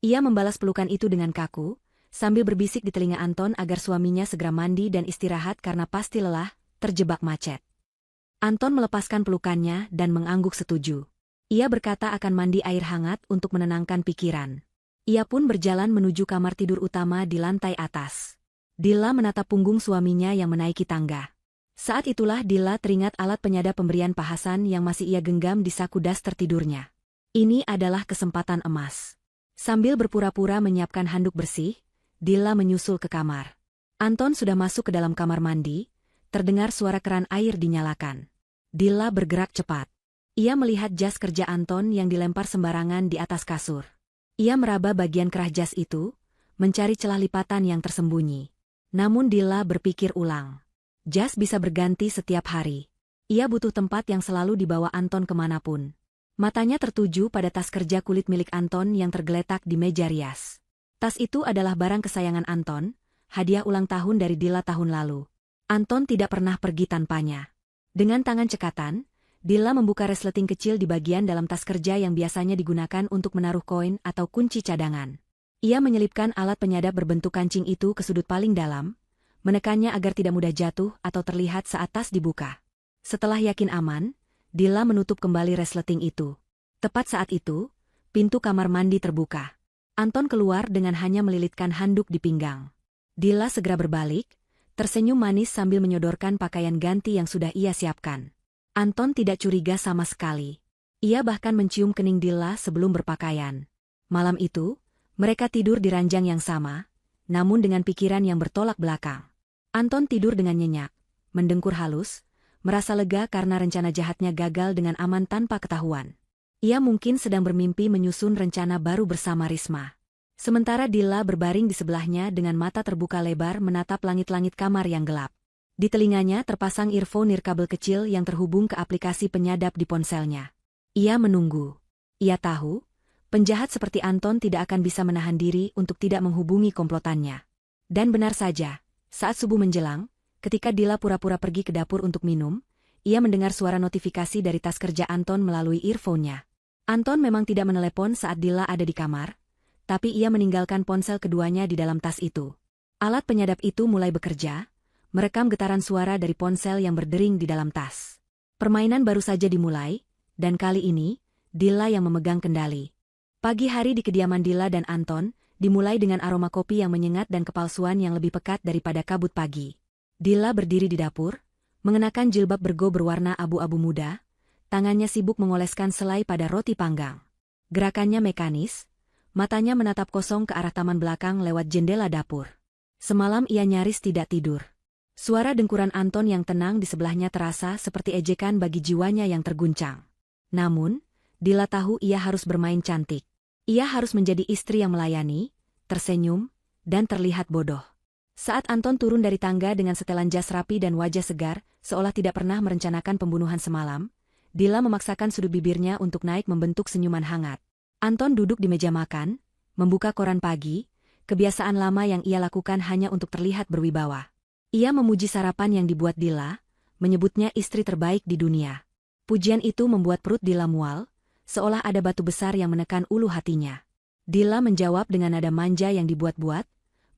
Ia membalas pelukan itu dengan kaku, sambil berbisik di telinga Anton agar suaminya segera mandi dan istirahat karena pasti lelah, terjebak macet. Anton melepaskan pelukannya dan mengangguk setuju. Ia berkata akan mandi air hangat untuk menenangkan pikiran. Ia pun berjalan menuju kamar tidur utama di lantai atas. Dilla menatap punggung suaminya yang menaiki tangga. Saat itulah Dilla teringat alat penyadap pemberian Pak Hasan yang masih ia genggam di saku daster tidurnya. Ini adalah kesempatan emas. Sambil berpura-pura menyiapkan handuk bersih, Dilla menyusul ke kamar. Anton sudah masuk ke dalam kamar mandi, terdengar suara keran air dinyalakan. Dilla bergerak cepat. Ia melihat jas kerja Anton yang dilempar sembarangan di atas kasur. Ia meraba bagian kerah jas itu, mencari celah lipatan yang tersembunyi. Namun Dilla berpikir ulang. Jas bisa berganti setiap hari. Ia butuh tempat yang selalu dibawa Anton kemanapun. Matanya tertuju pada tas kerja kulit milik Anton yang tergeletak di meja rias. Tas itu adalah barang kesayangan Anton, hadiah ulang tahun dari Dilla tahun lalu. Anton tidak pernah pergi tanpanya. Dengan tangan cekatan, Dilla membuka resleting kecil di bagian dalam tas kerja yang biasanya digunakan untuk menaruh koin atau kunci cadangan. Ia menyelipkan alat penyadap berbentuk kancing itu ke sudut paling dalam, menekannya agar tidak mudah jatuh atau terlihat saat tas dibuka. Setelah yakin aman, Dilla menutup kembali resleting itu. Tepat saat itu, pintu kamar mandi terbuka. Anton keluar dengan hanya melilitkan handuk di pinggang. Dilla segera berbalik, tersenyum manis sambil menyodorkan pakaian ganti yang sudah ia siapkan. Anton tidak curiga sama sekali. Ia bahkan mencium kening Dilla sebelum berpakaian. Malam itu, mereka tidur di ranjang yang sama, namun dengan pikiran yang bertolak belakang. Anton tidur dengan nyenyak, mendengkur halus, merasa lega karena rencana jahatnya gagal dengan aman tanpa ketahuan. Ia mungkin sedang bermimpi menyusun rencana baru bersama Risma. Sementara Dilla berbaring di sebelahnya dengan mata terbuka lebar menatap langit-langit kamar yang gelap. Di telinganya terpasang earphone nirkabel kecil yang terhubung ke aplikasi penyadap di ponselnya. Ia menunggu. Ia tahu, penjahat seperti Anton tidak akan bisa menahan diri untuk tidak menghubungi komplotannya. Dan benar saja. Saat subuh menjelang, ketika Dilla pura-pura pergi ke dapur untuk minum, ia mendengar suara notifikasi dari tas kerja Anton melalui earphone-nya. Anton memang tidak menelepon saat Dilla ada di kamar, tapi ia meninggalkan ponsel keduanya di dalam tas itu. Alat penyadap itu mulai bekerja, merekam getaran suara dari ponsel yang berdering di dalam tas. Permainan baru saja dimulai, dan kali ini, Dilla yang memegang kendali. Pagi hari di kediaman Dilla dan Anton, dimulai dengan aroma kopi yang menyengat dan kepalsuan yang lebih pekat daripada kabut pagi. Dilla berdiri di dapur, mengenakan jilbab bergo berwarna abu-abu muda, tangannya sibuk mengoleskan selai pada roti panggang. Gerakannya mekanis, matanya menatap kosong ke arah taman belakang lewat jendela dapur. Semalam ia nyaris tidak tidur. Suara dengkuran Anton yang tenang di sebelahnya terasa seperti ejekan bagi jiwanya yang terguncang. Namun, Dilla tahu ia harus bermain cantik. Ia harus menjadi istri yang melayani, tersenyum, dan terlihat bodoh. Saat Anton turun dari tangga dengan setelan jas rapi dan wajah segar, seolah tidak pernah merencanakan pembunuhan semalam, Dilla memaksakan sudut bibirnya untuk naik membentuk senyuman hangat. Anton duduk di meja makan, membuka koran pagi, kebiasaan lama yang ia lakukan hanya untuk terlihat berwibawa. Ia memuji sarapan yang dibuat Dilla, menyebutnya istri terbaik di dunia. Pujian itu membuat perut Dilla mual, seolah ada batu besar yang menekan ulu hatinya. Dilla menjawab dengan nada manja yang dibuat-buat,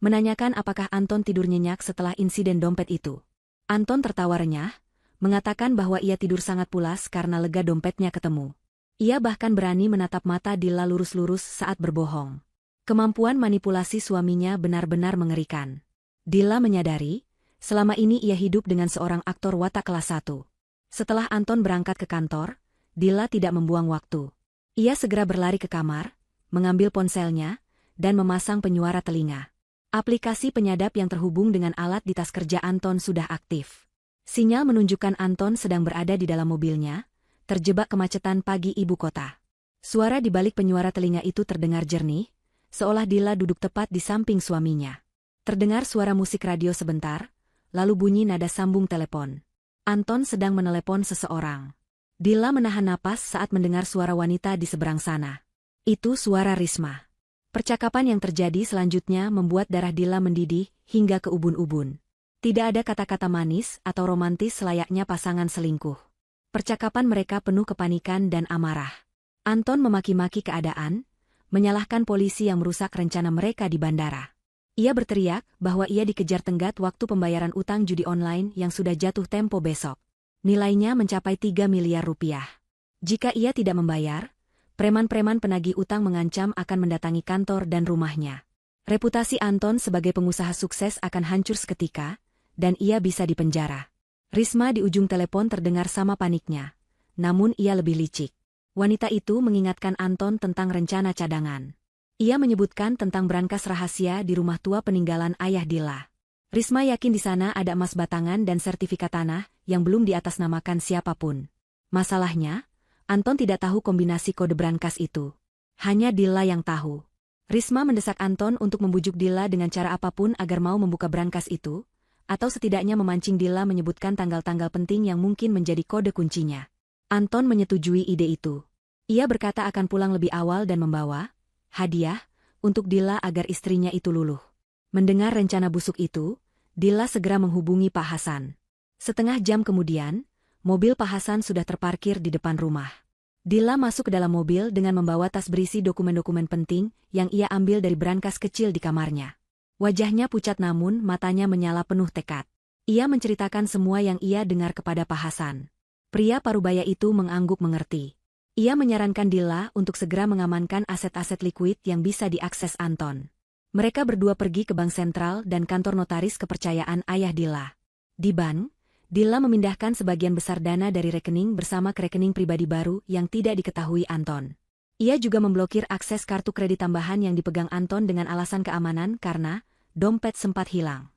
menanyakan apakah Anton tidur nyenyak setelah insiden dompet itu. Anton tertawa renyah, mengatakan bahwa ia tidur sangat pulas karena lega dompetnya ketemu. Ia bahkan berani menatap mata Dilla lurus-lurus saat berbohong. Kemampuan manipulasi suaminya benar-benar mengerikan. Dilla menyadari, selama ini ia hidup dengan seorang aktor watak kelas 1. Setelah Anton berangkat ke kantor, Dilla tidak membuang waktu. Ia segera berlari ke kamar, mengambil ponselnya, dan memasang penyuara telinga. Aplikasi penyadap yang terhubung dengan alat di tas kerja Anton sudah aktif. Sinyal menunjukkan Anton sedang berada di dalam mobilnya, terjebak kemacetan pagi ibu kota. Suara di balik penyuara telinga itu terdengar jernih, seolah Dilla duduk tepat di samping suaminya. Terdengar suara musik radio sebentar, lalu bunyi nada sambung telepon. Anton sedang menelepon seseorang. Dilla menahan napas saat mendengar suara wanita di seberang sana. Itu suara Risma. Percakapan yang terjadi selanjutnya membuat darah Dilla mendidih hingga ke ubun-ubun. Tidak ada kata-kata manis atau romantis selayaknya pasangan selingkuh. Percakapan mereka penuh kepanikan dan amarah. Anton memaki-maki keadaan, menyalahkan polisi yang merusak rencana mereka di bandara. Ia berteriak bahwa ia dikejar tenggat waktu pembayaran utang judi online yang sudah jatuh tempo besok. Nilainya mencapai 3 miliar rupiah. Jika ia tidak membayar, preman-preman penagih utang mengancam akan mendatangi kantor dan rumahnya. Reputasi Anton sebagai pengusaha sukses akan hancur seketika, dan ia bisa dipenjara. Risma di ujung telepon terdengar sama paniknya. Namun ia lebih licik. Wanita itu mengingatkan Anton tentang rencana cadangan. Ia menyebutkan tentang brankas rahasia di rumah tua peninggalan ayah Dilla. Risma yakin di sana ada emas batangan dan sertifikat tanah yang belum diatasnamakan siapapun. Masalahnya, Anton tidak tahu kombinasi kode brankas itu. Hanya Dilla yang tahu. Risma mendesak Anton untuk membujuk Dilla dengan cara apapun agar mau membuka brankas itu, atau setidaknya memancing Dilla menyebutkan tanggal-tanggal penting yang mungkin menjadi kode kuncinya. Anton menyetujui ide itu. Ia berkata akan pulang lebih awal dan membawa hadiah untuk Dilla agar istrinya itu luluh. Mendengar rencana busuk itu, Dilla segera menghubungi Pak Hasan. Setengah jam kemudian, mobil Pak Hasan sudah terparkir di depan rumah. Dilla masuk ke dalam mobil dengan membawa tas berisi dokumen-dokumen penting yang ia ambil dari brankas kecil di kamarnya. Wajahnya pucat namun matanya menyala penuh tekad. Ia menceritakan semua yang ia dengar kepada Pak Hasan. Pria parubaya itu mengangguk mengerti. Ia menyarankan Dilla untuk segera mengamankan aset-aset likuid yang bisa diakses Anton. Mereka berdua pergi ke bank sentral dan kantor notaris kepercayaan ayah Dilla. Di bank, Dilla memindahkan sebagian besar dana dari rekening bersama ke rekening pribadi baru yang tidak diketahui Anton. Ia juga memblokir akses kartu kredit tambahan yang dipegang Anton dengan alasan keamanan karena dompet sempat hilang.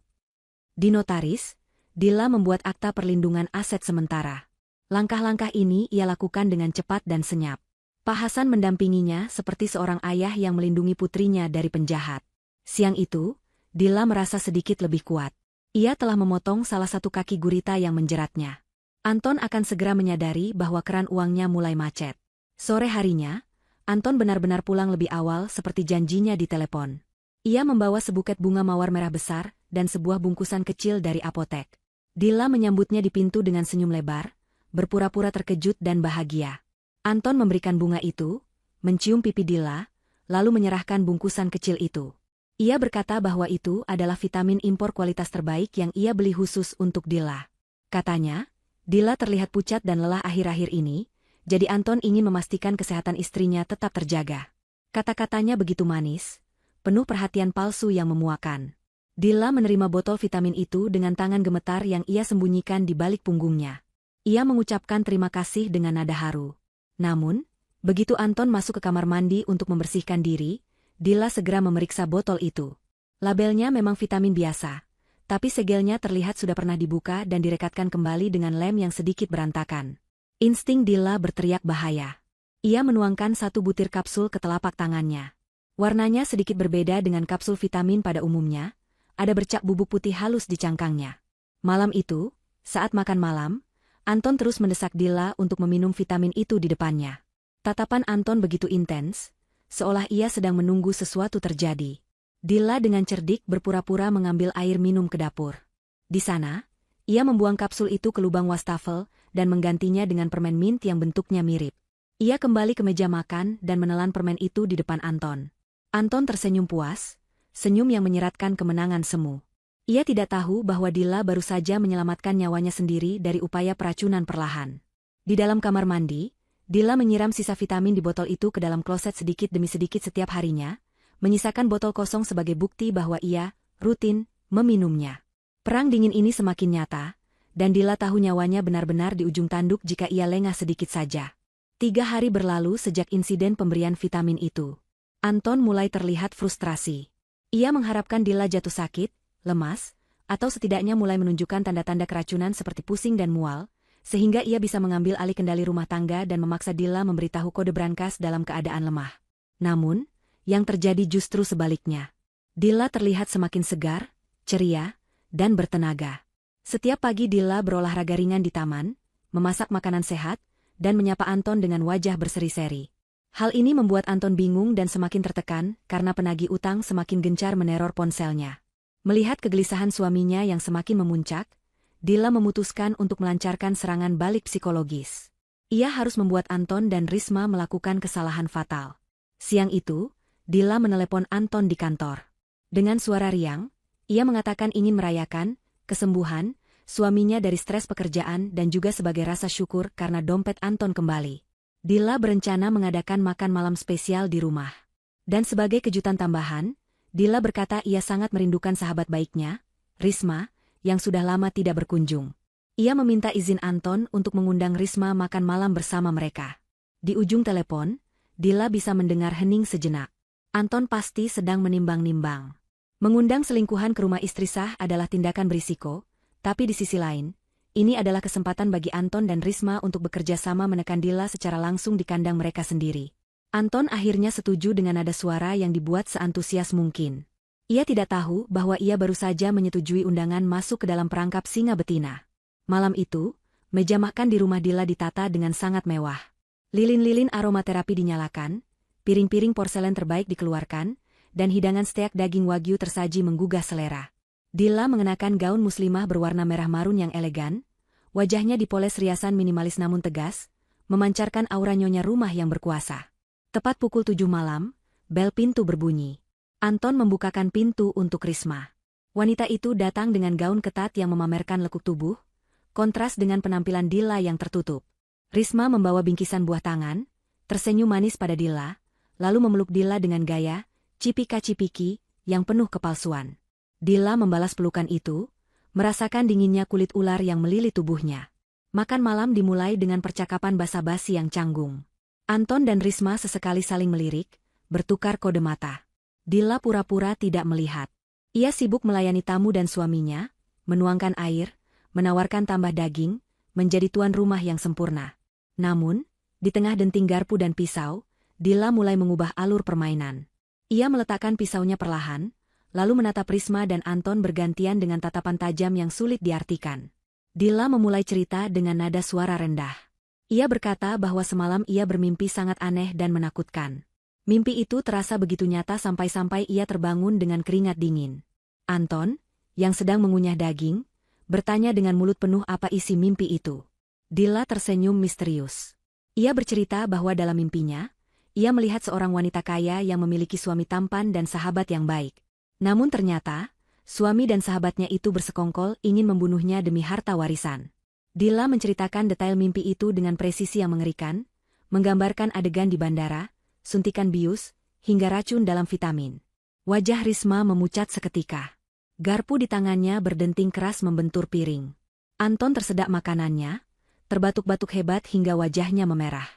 Di notaris, Dilla membuat akta perlindungan aset sementara. Langkah-langkah ini ia lakukan dengan cepat dan senyap. Pak Hasan mendampinginya seperti seorang ayah yang melindungi putrinya dari penjahat. Siang itu, Dilla merasa sedikit lebih kuat. Ia telah memotong salah satu kaki gurita yang menjeratnya. Anton akan segera menyadari bahwa keran uangnya mulai macet. Sore harinya, Anton benar-benar pulang lebih awal seperti janjinya di telepon. Ia membawa sebuket bunga mawar merah besar dan sebuah bungkusan kecil dari apotek. Dilla menyambutnya di pintu dengan senyum lebar, berpura-pura terkejut dan bahagia. Anton memberikan bunga itu, mencium pipi Dilla, lalu menyerahkan bungkusan kecil itu. Ia berkata bahwa itu adalah vitamin impor kualitas terbaik yang ia beli khusus untuk Dilla. Katanya, Dilla terlihat pucat dan lelah akhir-akhir ini, jadi Anton ingin memastikan kesehatan istrinya tetap terjaga. Kata-katanya begitu manis, penuh perhatian palsu yang memuakan. Dilla menerima botol vitamin itu dengan tangan gemetar yang ia sembunyikan di balik punggungnya. Ia mengucapkan terima kasih dengan nada haru. Namun, begitu Anton masuk ke kamar mandi untuk membersihkan diri, Dilla segera memeriksa botol itu. Labelnya memang vitamin biasa, tapi segelnya terlihat sudah pernah dibuka dan direkatkan kembali dengan lem yang sedikit berantakan. Insting Dilla berteriak bahaya. Ia menuangkan satu butir kapsul ke telapak tangannya. Warnanya sedikit berbeda dengan kapsul vitamin pada umumnya, ada bercak bubuk putih halus di cangkangnya. Malam itu, saat makan malam, Anton terus mendesak Dilla untuk meminum vitamin itu di depannya. Tatapan Anton begitu intens, seolah ia sedang menunggu sesuatu terjadi. Dilla dengan cerdik berpura-pura mengambil air minum ke dapur. Di sana, ia membuang kapsul itu ke lubang wastafel dan menggantinya dengan permen mint yang bentuknya mirip. Ia kembali ke meja makan dan menelan permen itu di depan Anton. Anton tersenyum puas, senyum yang menyeratkan kemenangan semu. Ia tidak tahu bahwa Dilla baru saja menyelamatkan nyawanya sendiri dari upaya peracunan perlahan. Di dalam kamar mandi, Dilla menyiram sisa vitamin di botol itu ke dalam kloset sedikit demi sedikit setiap harinya, menyisakan botol kosong sebagai bukti bahwa ia rutin meminumnya. Perang dingin ini semakin nyata, dan Dilla tahu nyawanya benar-benar di ujung tanduk jika ia lengah sedikit saja. 3 hari berlalu sejak insiden pemberian vitamin itu. Anton mulai terlihat frustrasi. Ia mengharapkan Dilla jatuh sakit, lemas, atau setidaknya mulai menunjukkan tanda-tanda keracunan seperti pusing dan mual, sehingga ia bisa mengambil alih kendali rumah tangga dan memaksa Dilla memberitahu kode brankas dalam keadaan lemah. Namun, yang terjadi justru sebaliknya. Dilla terlihat semakin segar, ceria, dan bertenaga. Setiap pagi Dilla berolahraga ringan di taman, memasak makanan sehat, dan menyapa Anton dengan wajah berseri-seri. Hal ini membuat Anton bingung dan semakin tertekan karena penagih utang semakin gencar meneror ponselnya. Melihat kegelisahan suaminya yang semakin memuncak, Dilla memutuskan untuk melancarkan serangan balik psikologis. Ia harus membuat Anton dan Risma melakukan kesalahan fatal. Siang itu, Dilla menelepon Anton di kantor. Dengan suara riang, ia mengatakan ingin merayakan kesembuhan suaminya dari stres pekerjaan dan juga sebagai rasa syukur karena dompet Anton kembali. Dilla berencana mengadakan makan malam spesial di rumah. Dan sebagai kejutan tambahan, Dilla berkata ia sangat merindukan sahabat baiknya, Risma, yang sudah lama tidak berkunjung. Ia meminta izin Anton untuk mengundang Risma makan malam bersama mereka. Di ujung telepon, Dilla bisa mendengar hening sejenak. Anton pasti sedang menimbang-nimbang. Mengundang selingkuhan ke rumah istri sah adalah tindakan berisiko, tapi di sisi lain, ini adalah kesempatan bagi Anton dan Risma untuk bekerja sama menekan Dilla secara langsung di kandang mereka sendiri. Anton akhirnya setuju dengan nada suara yang dibuat seantusias mungkin. Ia tidak tahu bahwa ia baru saja menyetujui undangan masuk ke dalam perangkap singa betina. Malam itu, meja makan di rumah Dilla ditata dengan sangat mewah. Lilin-lilin aromaterapi dinyalakan, piring-piring porselen terbaik dikeluarkan, dan hidangan steak daging wagyu tersaji menggugah selera. Dilla mengenakan gaun muslimah berwarna merah marun yang elegan, wajahnya dipoles riasan minimalis namun tegas, memancarkan aura nyonya rumah yang berkuasa. Tepat pukul 7 malam, bel pintu berbunyi. Anton membukakan pintu untuk Risma. Wanita itu datang dengan gaun ketat yang memamerkan lekuk tubuh, kontras dengan penampilan Dilla yang tertutup. Risma membawa bingkisan buah tangan, tersenyum manis pada Dilla, lalu memeluk Dilla dengan gaya cipika-cipiki yang penuh kepalsuan. Dilla membalas pelukan itu, merasakan dinginnya kulit ular yang melilit tubuhnya. Makan malam dimulai dengan percakapan basa-basi yang canggung. Anton dan Risma sesekali saling melirik, bertukar kode mata. Dilla pura-pura tidak melihat. Ia sibuk melayani tamu dan suaminya, menuangkan air, menawarkan tambah daging, menjadi tuan rumah yang sempurna. Namun, di tengah denting garpu dan pisau, Dilla mulai mengubah alur permainan. Ia meletakkan pisaunya perlahan, lalu menatap Risma dan Anton bergantian dengan tatapan tajam yang sulit diartikan. Dilla memulai cerita dengan nada suara rendah. Ia berkata bahwa semalam ia bermimpi sangat aneh dan menakutkan. Mimpi itu terasa begitu nyata sampai-sampai ia terbangun dengan keringat dingin. Anton, yang sedang mengunyah daging, bertanya dengan mulut penuh apa isi mimpi itu. Dilla tersenyum misterius. Ia bercerita bahwa dalam mimpinya, ia melihat seorang wanita kaya yang memiliki suami tampan dan sahabat yang baik. Namun ternyata, suami dan sahabatnya itu bersekongkol ingin membunuhnya demi harta warisan. Dilla menceritakan detail mimpi itu dengan presisi yang mengerikan, menggambarkan adegan di bandara, suntikan bius, hingga racun dalam vitamin. Wajah Risma memucat seketika. Garpu di tangannya berdenting keras membentur piring. Anton tersedak makanannya, terbatuk-batuk hebat hingga wajahnya memerah.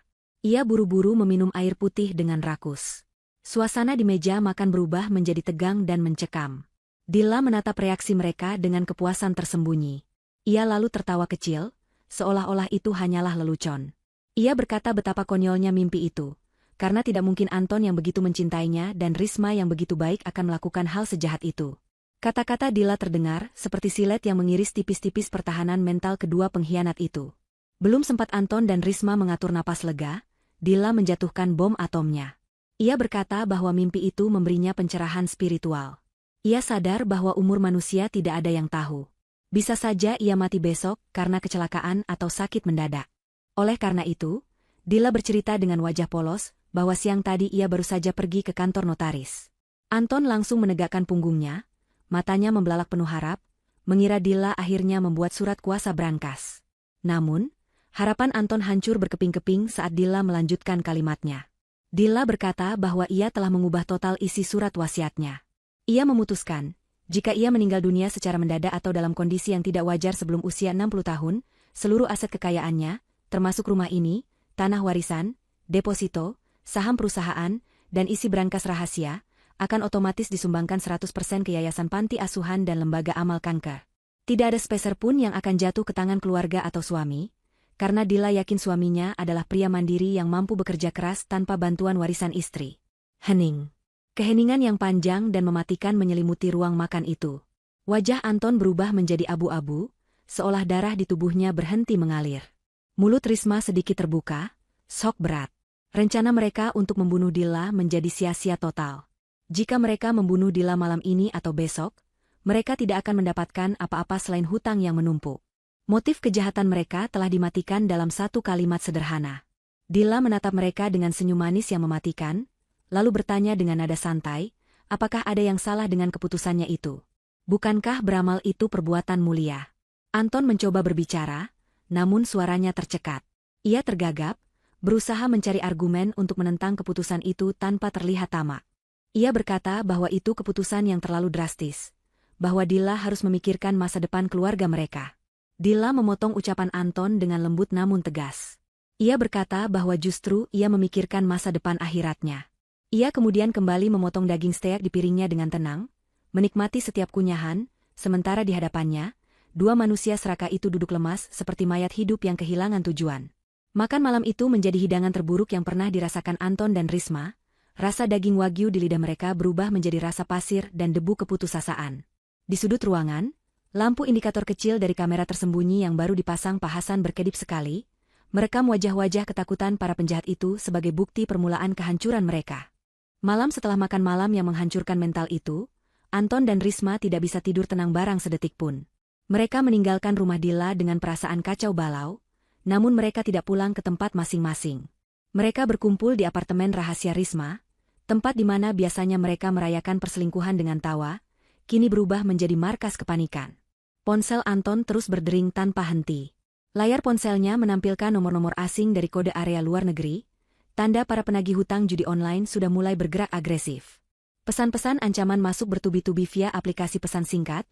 Ia buru-buru meminum air putih dengan rakus. Suasana di meja makan berubah menjadi tegang dan mencekam. Dilla menatap reaksi mereka dengan kepuasan tersembunyi. Ia lalu tertawa kecil, seolah-olah itu hanyalah lelucon. Ia berkata betapa konyolnya mimpi itu. Karena tidak mungkin Anton yang begitu mencintainya dan Risma yang begitu baik akan melakukan hal sejahat itu. Kata-kata Dilla terdengar seperti silet yang mengiris tipis-tipis pertahanan mental kedua pengkhianat itu. Belum sempat Anton dan Risma mengatur napas lega, Dilla menjatuhkan bom atomnya. Ia berkata bahwa mimpi itu memberinya pencerahan spiritual. Ia sadar bahwa umur manusia tidak ada yang tahu. Bisa saja ia mati besok karena kecelakaan atau sakit mendadak. Oleh karena itu, Dilla bercerita dengan wajah polos, bahwa siang tadi ia baru saja pergi ke kantor notaris. Anton langsung menegakkan punggungnya, matanya membelalak penuh harap, mengira Dilla akhirnya membuat surat kuasa brankas. Namun, harapan Anton hancur berkeping-keping saat Dilla melanjutkan kalimatnya. Dilla berkata bahwa ia telah mengubah total isi surat wasiatnya. Ia memutuskan, jika ia meninggal dunia secara mendadak atau dalam kondisi yang tidak wajar sebelum usia 60 tahun, seluruh aset kekayaannya, termasuk rumah ini, tanah warisan, deposito, saham perusahaan, dan isi brankas rahasia, akan otomatis disumbangkan 100% ke yayasan panti asuhan dan lembaga amal kanker. Tidak ada sepeser pun yang akan jatuh ke tangan keluarga atau suami, karena Dilla yakin suaminya adalah pria mandiri yang mampu bekerja keras tanpa bantuan warisan istri. Hening. Keheningan yang panjang dan mematikan menyelimuti ruang makan itu. Wajah Anton berubah menjadi abu-abu, seolah darah di tubuhnya berhenti mengalir. Mulut Risma sedikit terbuka, sok berat. Rencana mereka untuk membunuh Dilla menjadi sia-sia total. Jika mereka membunuh Dilla malam ini atau besok, mereka tidak akan mendapatkan apa-apa selain hutang yang menumpuk. Motif kejahatan mereka telah dimatikan dalam satu kalimat sederhana. Dilla menatap mereka dengan senyum manis yang mematikan, lalu bertanya dengan nada santai, apakah ada yang salah dengan keputusannya itu? Bukankah beramal itu perbuatan mulia? Anton mencoba berbicara, namun suaranya tercekat. Ia tergagap, berusaha mencari argumen untuk menentang keputusan itu tanpa terlihat tamak. Ia berkata bahwa itu keputusan yang terlalu drastis, bahwa Dilla harus memikirkan masa depan keluarga mereka. Dilla memotong ucapan Anton dengan lembut namun tegas. Ia berkata bahwa justru ia memikirkan masa depan akhiratnya. Ia kemudian kembali memotong daging steak di piringnya dengan tenang, menikmati setiap kunyahan, sementara di hadapannya, dua manusia serakah itu duduk lemas seperti mayat hidup yang kehilangan tujuan. Makan malam itu menjadi hidangan terburuk yang pernah dirasakan Anton dan Risma. Rasa daging wagyu di lidah mereka berubah menjadi rasa pasir dan debu keputusasaan. Di sudut ruangan, lampu indikator kecil dari kamera tersembunyi yang baru dipasang Pak Hasan berkedip sekali, merekam wajah-wajah ketakutan para penjahat itu sebagai bukti permulaan kehancuran mereka. Malam setelah makan malam yang menghancurkan mental itu, Anton dan Risma tidak bisa tidur tenang barang sedetik pun. Mereka meninggalkan rumah Dilla dengan perasaan kacau balau, namun mereka tidak pulang ke tempat masing-masing. Mereka berkumpul di apartemen rahasia Risma, tempat di mana biasanya mereka merayakan perselingkuhan dengan tawa, kini berubah menjadi markas kepanikan. Ponsel Anton terus berdering tanpa henti. Layar ponselnya menampilkan nomor-nomor asing dari kode area luar negeri, tanda para penagih hutang judi online sudah mulai bergerak agresif. Pesan-pesan ancaman masuk bertubi-tubi via aplikasi pesan singkat,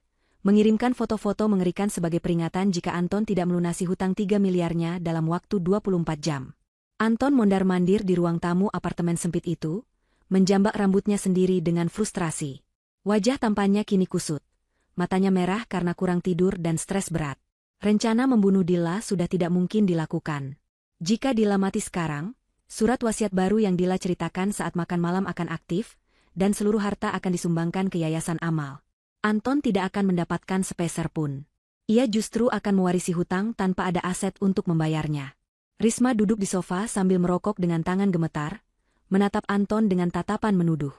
mengirimkan foto-foto mengerikan sebagai peringatan jika Anton tidak melunasi hutang 3 miliarnya dalam waktu 24 jam. Anton mondar-mandir di ruang tamu apartemen sempit itu, menjambak rambutnya sendiri dengan frustrasi. Wajah tampannya kini kusut. Matanya merah karena kurang tidur dan stres berat. Rencana membunuh Dilla sudah tidak mungkin dilakukan. Jika Dilla mati sekarang, surat wasiat baru yang Dilla ceritakan saat makan malam akan aktif, dan seluruh harta akan disumbangkan ke Yayasan Amal. Anton tidak akan mendapatkan sepeser pun. Ia justru akan mewarisi hutang tanpa ada aset untuk membayarnya. Risma duduk di sofa sambil merokok dengan tangan gemetar, menatap Anton dengan tatapan menuduh.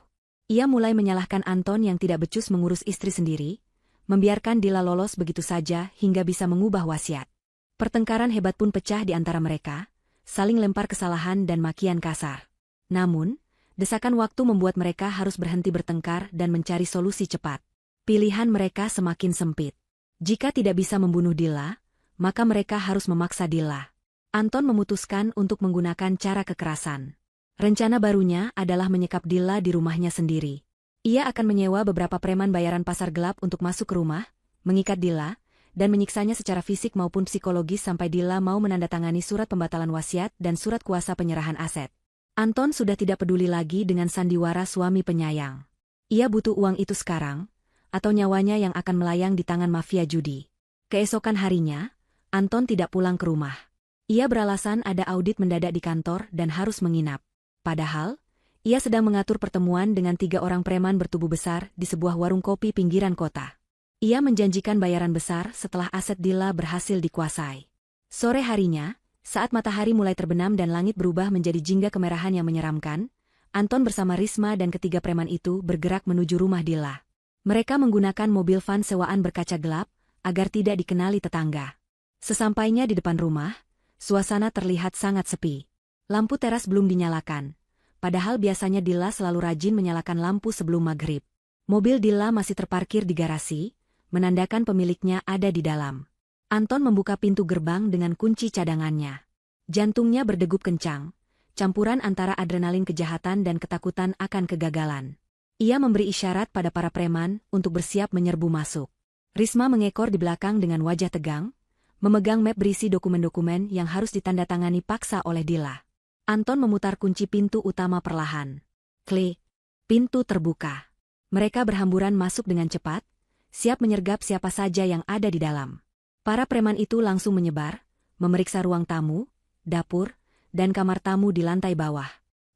Ia mulai menyalahkan Anton yang tidak becus mengurus istri sendiri, membiarkan Dilla lolos begitu saja hingga bisa mengubah wasiat. Pertengkaran hebat pun pecah di antara mereka, saling lempar kesalahan dan makian kasar. Namun, desakan waktu membuat mereka harus berhenti bertengkar dan mencari solusi cepat. Pilihan mereka semakin sempit. Jika tidak bisa membunuh Dilla, maka mereka harus memaksa Dilla. Anton memutuskan untuk menggunakan cara kekerasan. Rencana barunya adalah menyekap Dilla di rumahnya sendiri. Ia akan menyewa beberapa preman bayaran pasar gelap untuk masuk ke rumah, mengikat Dilla, dan menyiksanya secara fisik maupun psikologis sampai Dilla mau menandatangani surat pembatalan wasiat dan surat kuasa penyerahan aset. Anton sudah tidak peduli lagi dengan sandiwara suami penyayang. Ia butuh uang itu sekarang, atau nyawanya yang akan melayang di tangan mafia judi. Keesokan harinya, Anton tidak pulang ke rumah. Ia beralasan ada audit mendadak di kantor dan harus menginap. Padahal, ia sedang mengatur pertemuan dengan 3 orang preman bertubuh besar di sebuah warung kopi pinggiran kota. Ia menjanjikan bayaran besar setelah aset Dilla berhasil dikuasai. Sore harinya, saat matahari mulai terbenam dan langit berubah menjadi jingga kemerahan yang menyeramkan, Anton bersama Risma dan ketiga preman itu bergerak menuju rumah Dilla. Mereka menggunakan mobil van sewaan berkaca gelap, agar tidak dikenali tetangga. Sesampainya di depan rumah, suasana terlihat sangat sepi. Lampu teras belum dinyalakan, padahal biasanya Dilla selalu rajin menyalakan lampu sebelum maghrib. Mobil Dilla masih terparkir di garasi, menandakan pemiliknya ada di dalam. Anton membuka pintu gerbang dengan kunci cadangannya. Jantungnya berdegup kencang, campuran antara adrenalin kejahatan dan ketakutan akan kegagalan. Ia memberi isyarat pada para preman untuk bersiap menyerbu masuk. Risma mengekor di belakang dengan wajah tegang, memegang map berisi dokumen-dokumen yang harus ditandatangani paksa oleh Dilla. Anton memutar kunci pintu utama perlahan. Klik. Pintu terbuka. Mereka berhamburan masuk dengan cepat, siap menyergap siapa saja yang ada di dalam. Para preman itu langsung menyebar, memeriksa ruang tamu, dapur, dan kamar tamu di lantai bawah.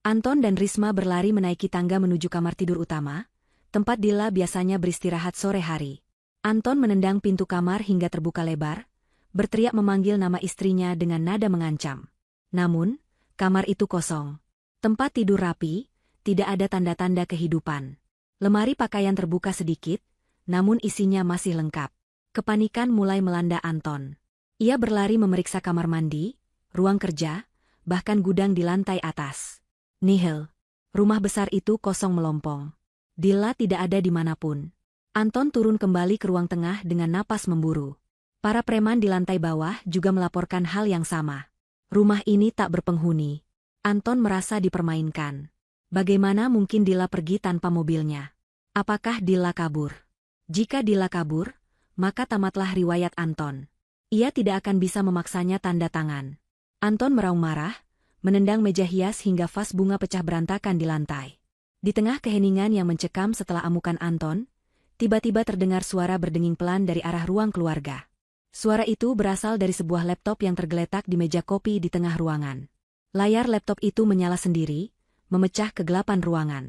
Anton dan Risma berlari menaiki tangga menuju kamar tidur utama, tempat Dilla biasanya beristirahat sore hari. Anton menendang pintu kamar hingga terbuka lebar, berteriak memanggil nama istrinya dengan nada mengancam. Namun, kamar itu kosong. Tempat tidur rapi, tidak ada tanda-tanda kehidupan. Lemari pakaian terbuka sedikit, namun isinya masih lengkap. Kepanikan mulai melanda Anton. Ia berlari memeriksa kamar mandi, ruang kerja, bahkan gudang di lantai atas. Nihil. Rumah besar itu kosong melompong. Dilla tidak ada dimanapun. Anton turun kembali ke ruang tengah dengan napas memburu. Para preman di lantai bawah juga melaporkan hal yang sama. Rumah ini tak berpenghuni. Anton merasa dipermainkan. Bagaimana mungkin Dilla pergi tanpa mobilnya? Apakah Dilla kabur? Jika Dilla kabur, maka tamatlah riwayat Anton. Ia tidak akan bisa memaksanya tanda tangan. Anton meraung marah, menendang meja hias hingga vas bunga pecah berantakan di lantai. Di tengah keheningan yang mencekam setelah amukan Anton, tiba-tiba terdengar suara berdenging pelan dari arah ruang keluarga. Suara itu berasal dari sebuah laptop yang tergeletak di meja kopi di tengah ruangan. Layar laptop itu menyala sendiri, memecah kegelapan ruangan.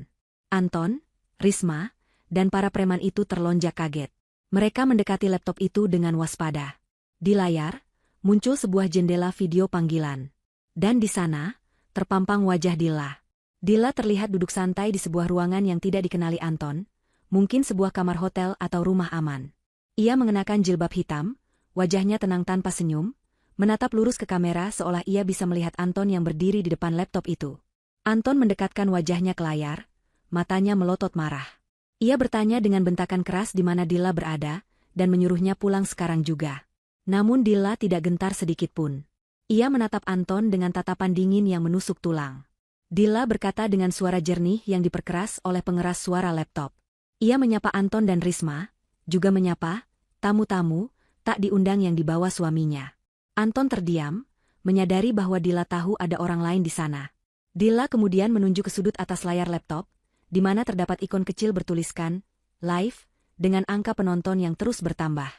Anton, Risma, dan para preman itu terlonjak kaget. Mereka mendekati laptop itu dengan waspada. Di layar, muncul sebuah jendela video panggilan. Dan di sana, terpampang wajah Dilla. Dilla terlihat duduk santai di sebuah ruangan yang tidak dikenali Anton, mungkin sebuah kamar hotel atau rumah aman. Ia mengenakan jilbab hitam, wajahnya tenang tanpa senyum, menatap lurus ke kamera seolah ia bisa melihat Anton yang berdiri di depan laptop itu. Anton mendekatkan wajahnya ke layar, matanya melotot marah. Ia bertanya dengan bentakan keras di mana Dilla berada, dan menyuruhnya pulang sekarang juga. Namun Dilla tidak gentar sedikitpun. Ia menatap Anton dengan tatapan dingin yang menusuk tulang. Dilla berkata dengan suara jernih yang diperkeras oleh pengeras suara laptop. Ia menyapa Anton dan Risma, juga menyapa tamu-tamu tak diundang yang dibawa suaminya. Anton terdiam, menyadari bahwa Dilla tahu ada orang lain di sana. Dilla kemudian menunjuk ke sudut atas layar laptop, di mana terdapat ikon kecil bertuliskan, live, dengan angka penonton yang terus bertambah.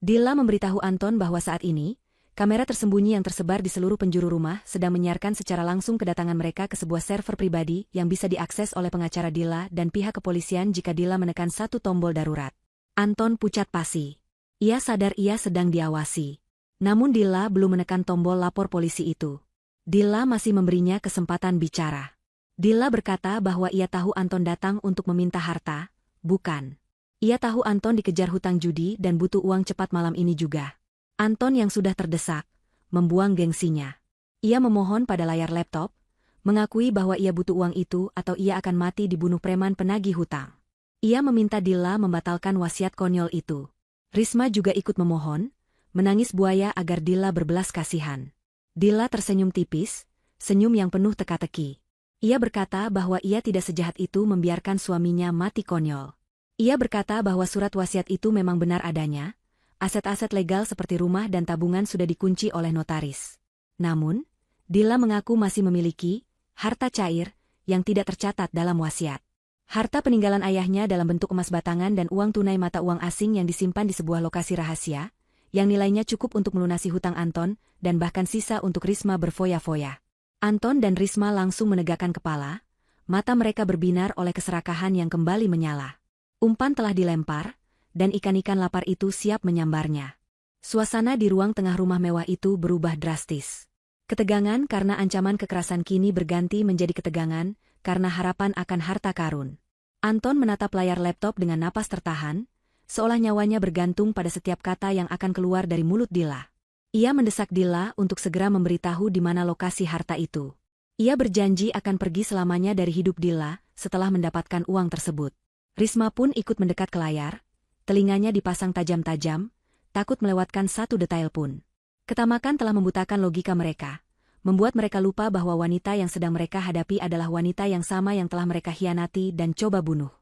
Dilla memberitahu Anton bahwa saat ini, kamera tersembunyi yang tersebar di seluruh penjuru rumah sedang menyiarkan secara langsung kedatangan mereka ke sebuah server pribadi yang bisa diakses oleh pengacara Dilla dan pihak kepolisian jika Dilla menekan satu tombol darurat. Anton pucat pasi. Ia sadar ia sedang diawasi. Namun Dilla belum menekan tombol lapor polisi itu. Dilla masih memberinya kesempatan bicara. Dilla berkata bahwa ia tahu Anton datang untuk meminta harta, bukan. Ia tahu Anton dikejar hutang judi dan butuh uang cepat malam ini juga. Anton yang sudah terdesak, membuang gengsinya. Ia memohon pada layar laptop, mengakui bahwa ia butuh uang itu atau ia akan mati dibunuh preman penagih hutang. Ia meminta Dilla membatalkan wasiat konyol itu. Risma juga ikut memohon, menangis buaya agar Dilla berbelas kasihan. Dilla tersenyum tipis, senyum yang penuh teka-teki. Ia berkata bahwa ia tidak sejahat itu membiarkan suaminya mati konyol. Ia berkata bahwa surat wasiat itu memang benar adanya, aset-aset legal seperti rumah dan tabungan sudah dikunci oleh notaris. Namun, Dilla mengaku masih memiliki harta cair yang tidak tercatat dalam wasiat. Harta peninggalan ayahnya dalam bentuk emas batangan dan uang tunai mata uang asing yang disimpan di sebuah lokasi rahasia, yang nilainya cukup untuk melunasi hutang Anton, dan bahkan sisa untuk Risma berfoya-foya. Anton dan Risma langsung menegakkan kepala, mata mereka berbinar oleh keserakahan yang kembali menyala. Umpan telah dilempar, dan ikan-ikan lapar itu siap menyambarnya. Suasana di ruang tengah rumah mewah itu berubah drastis. Ketegangan karena ancaman kekerasan kini berganti menjadi ketegangan karena harapan akan harta karun. Anton menatap layar laptop dengan napas tertahan, seolah nyawanya bergantung pada setiap kata yang akan keluar dari mulut Dilla. Ia mendesak Dilla untuk segera memberitahu di mana lokasi harta itu. Ia berjanji akan pergi selamanya dari hidup Dilla setelah mendapatkan uang tersebut. Risma pun ikut mendekat ke layar, telinganya dipasang tajam-tajam, takut melewatkan satu detail pun. Ketamakan telah membutakan logika mereka, membuat mereka lupa bahwa wanita yang sedang mereka hadapi adalah wanita yang sama yang telah mereka hianati dan coba bunuh.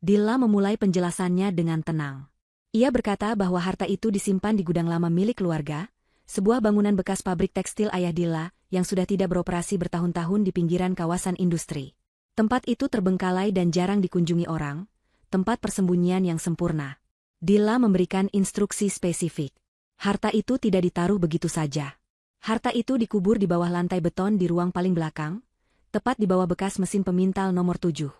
Dilla memulai penjelasannya dengan tenang. Ia berkata bahwa harta itu disimpan di gudang lama milik keluarga, sebuah bangunan bekas pabrik tekstil ayah Dilla yang sudah tidak beroperasi bertahun-tahun di pinggiran kawasan industri. Tempat itu terbengkalai dan jarang dikunjungi orang, tempat persembunyian yang sempurna. Dilla memberikan instruksi spesifik. Harta itu tidak ditaruh begitu saja. Harta itu dikubur di bawah lantai beton di ruang paling belakang, tepat di bawah bekas mesin pemintal nomor 7.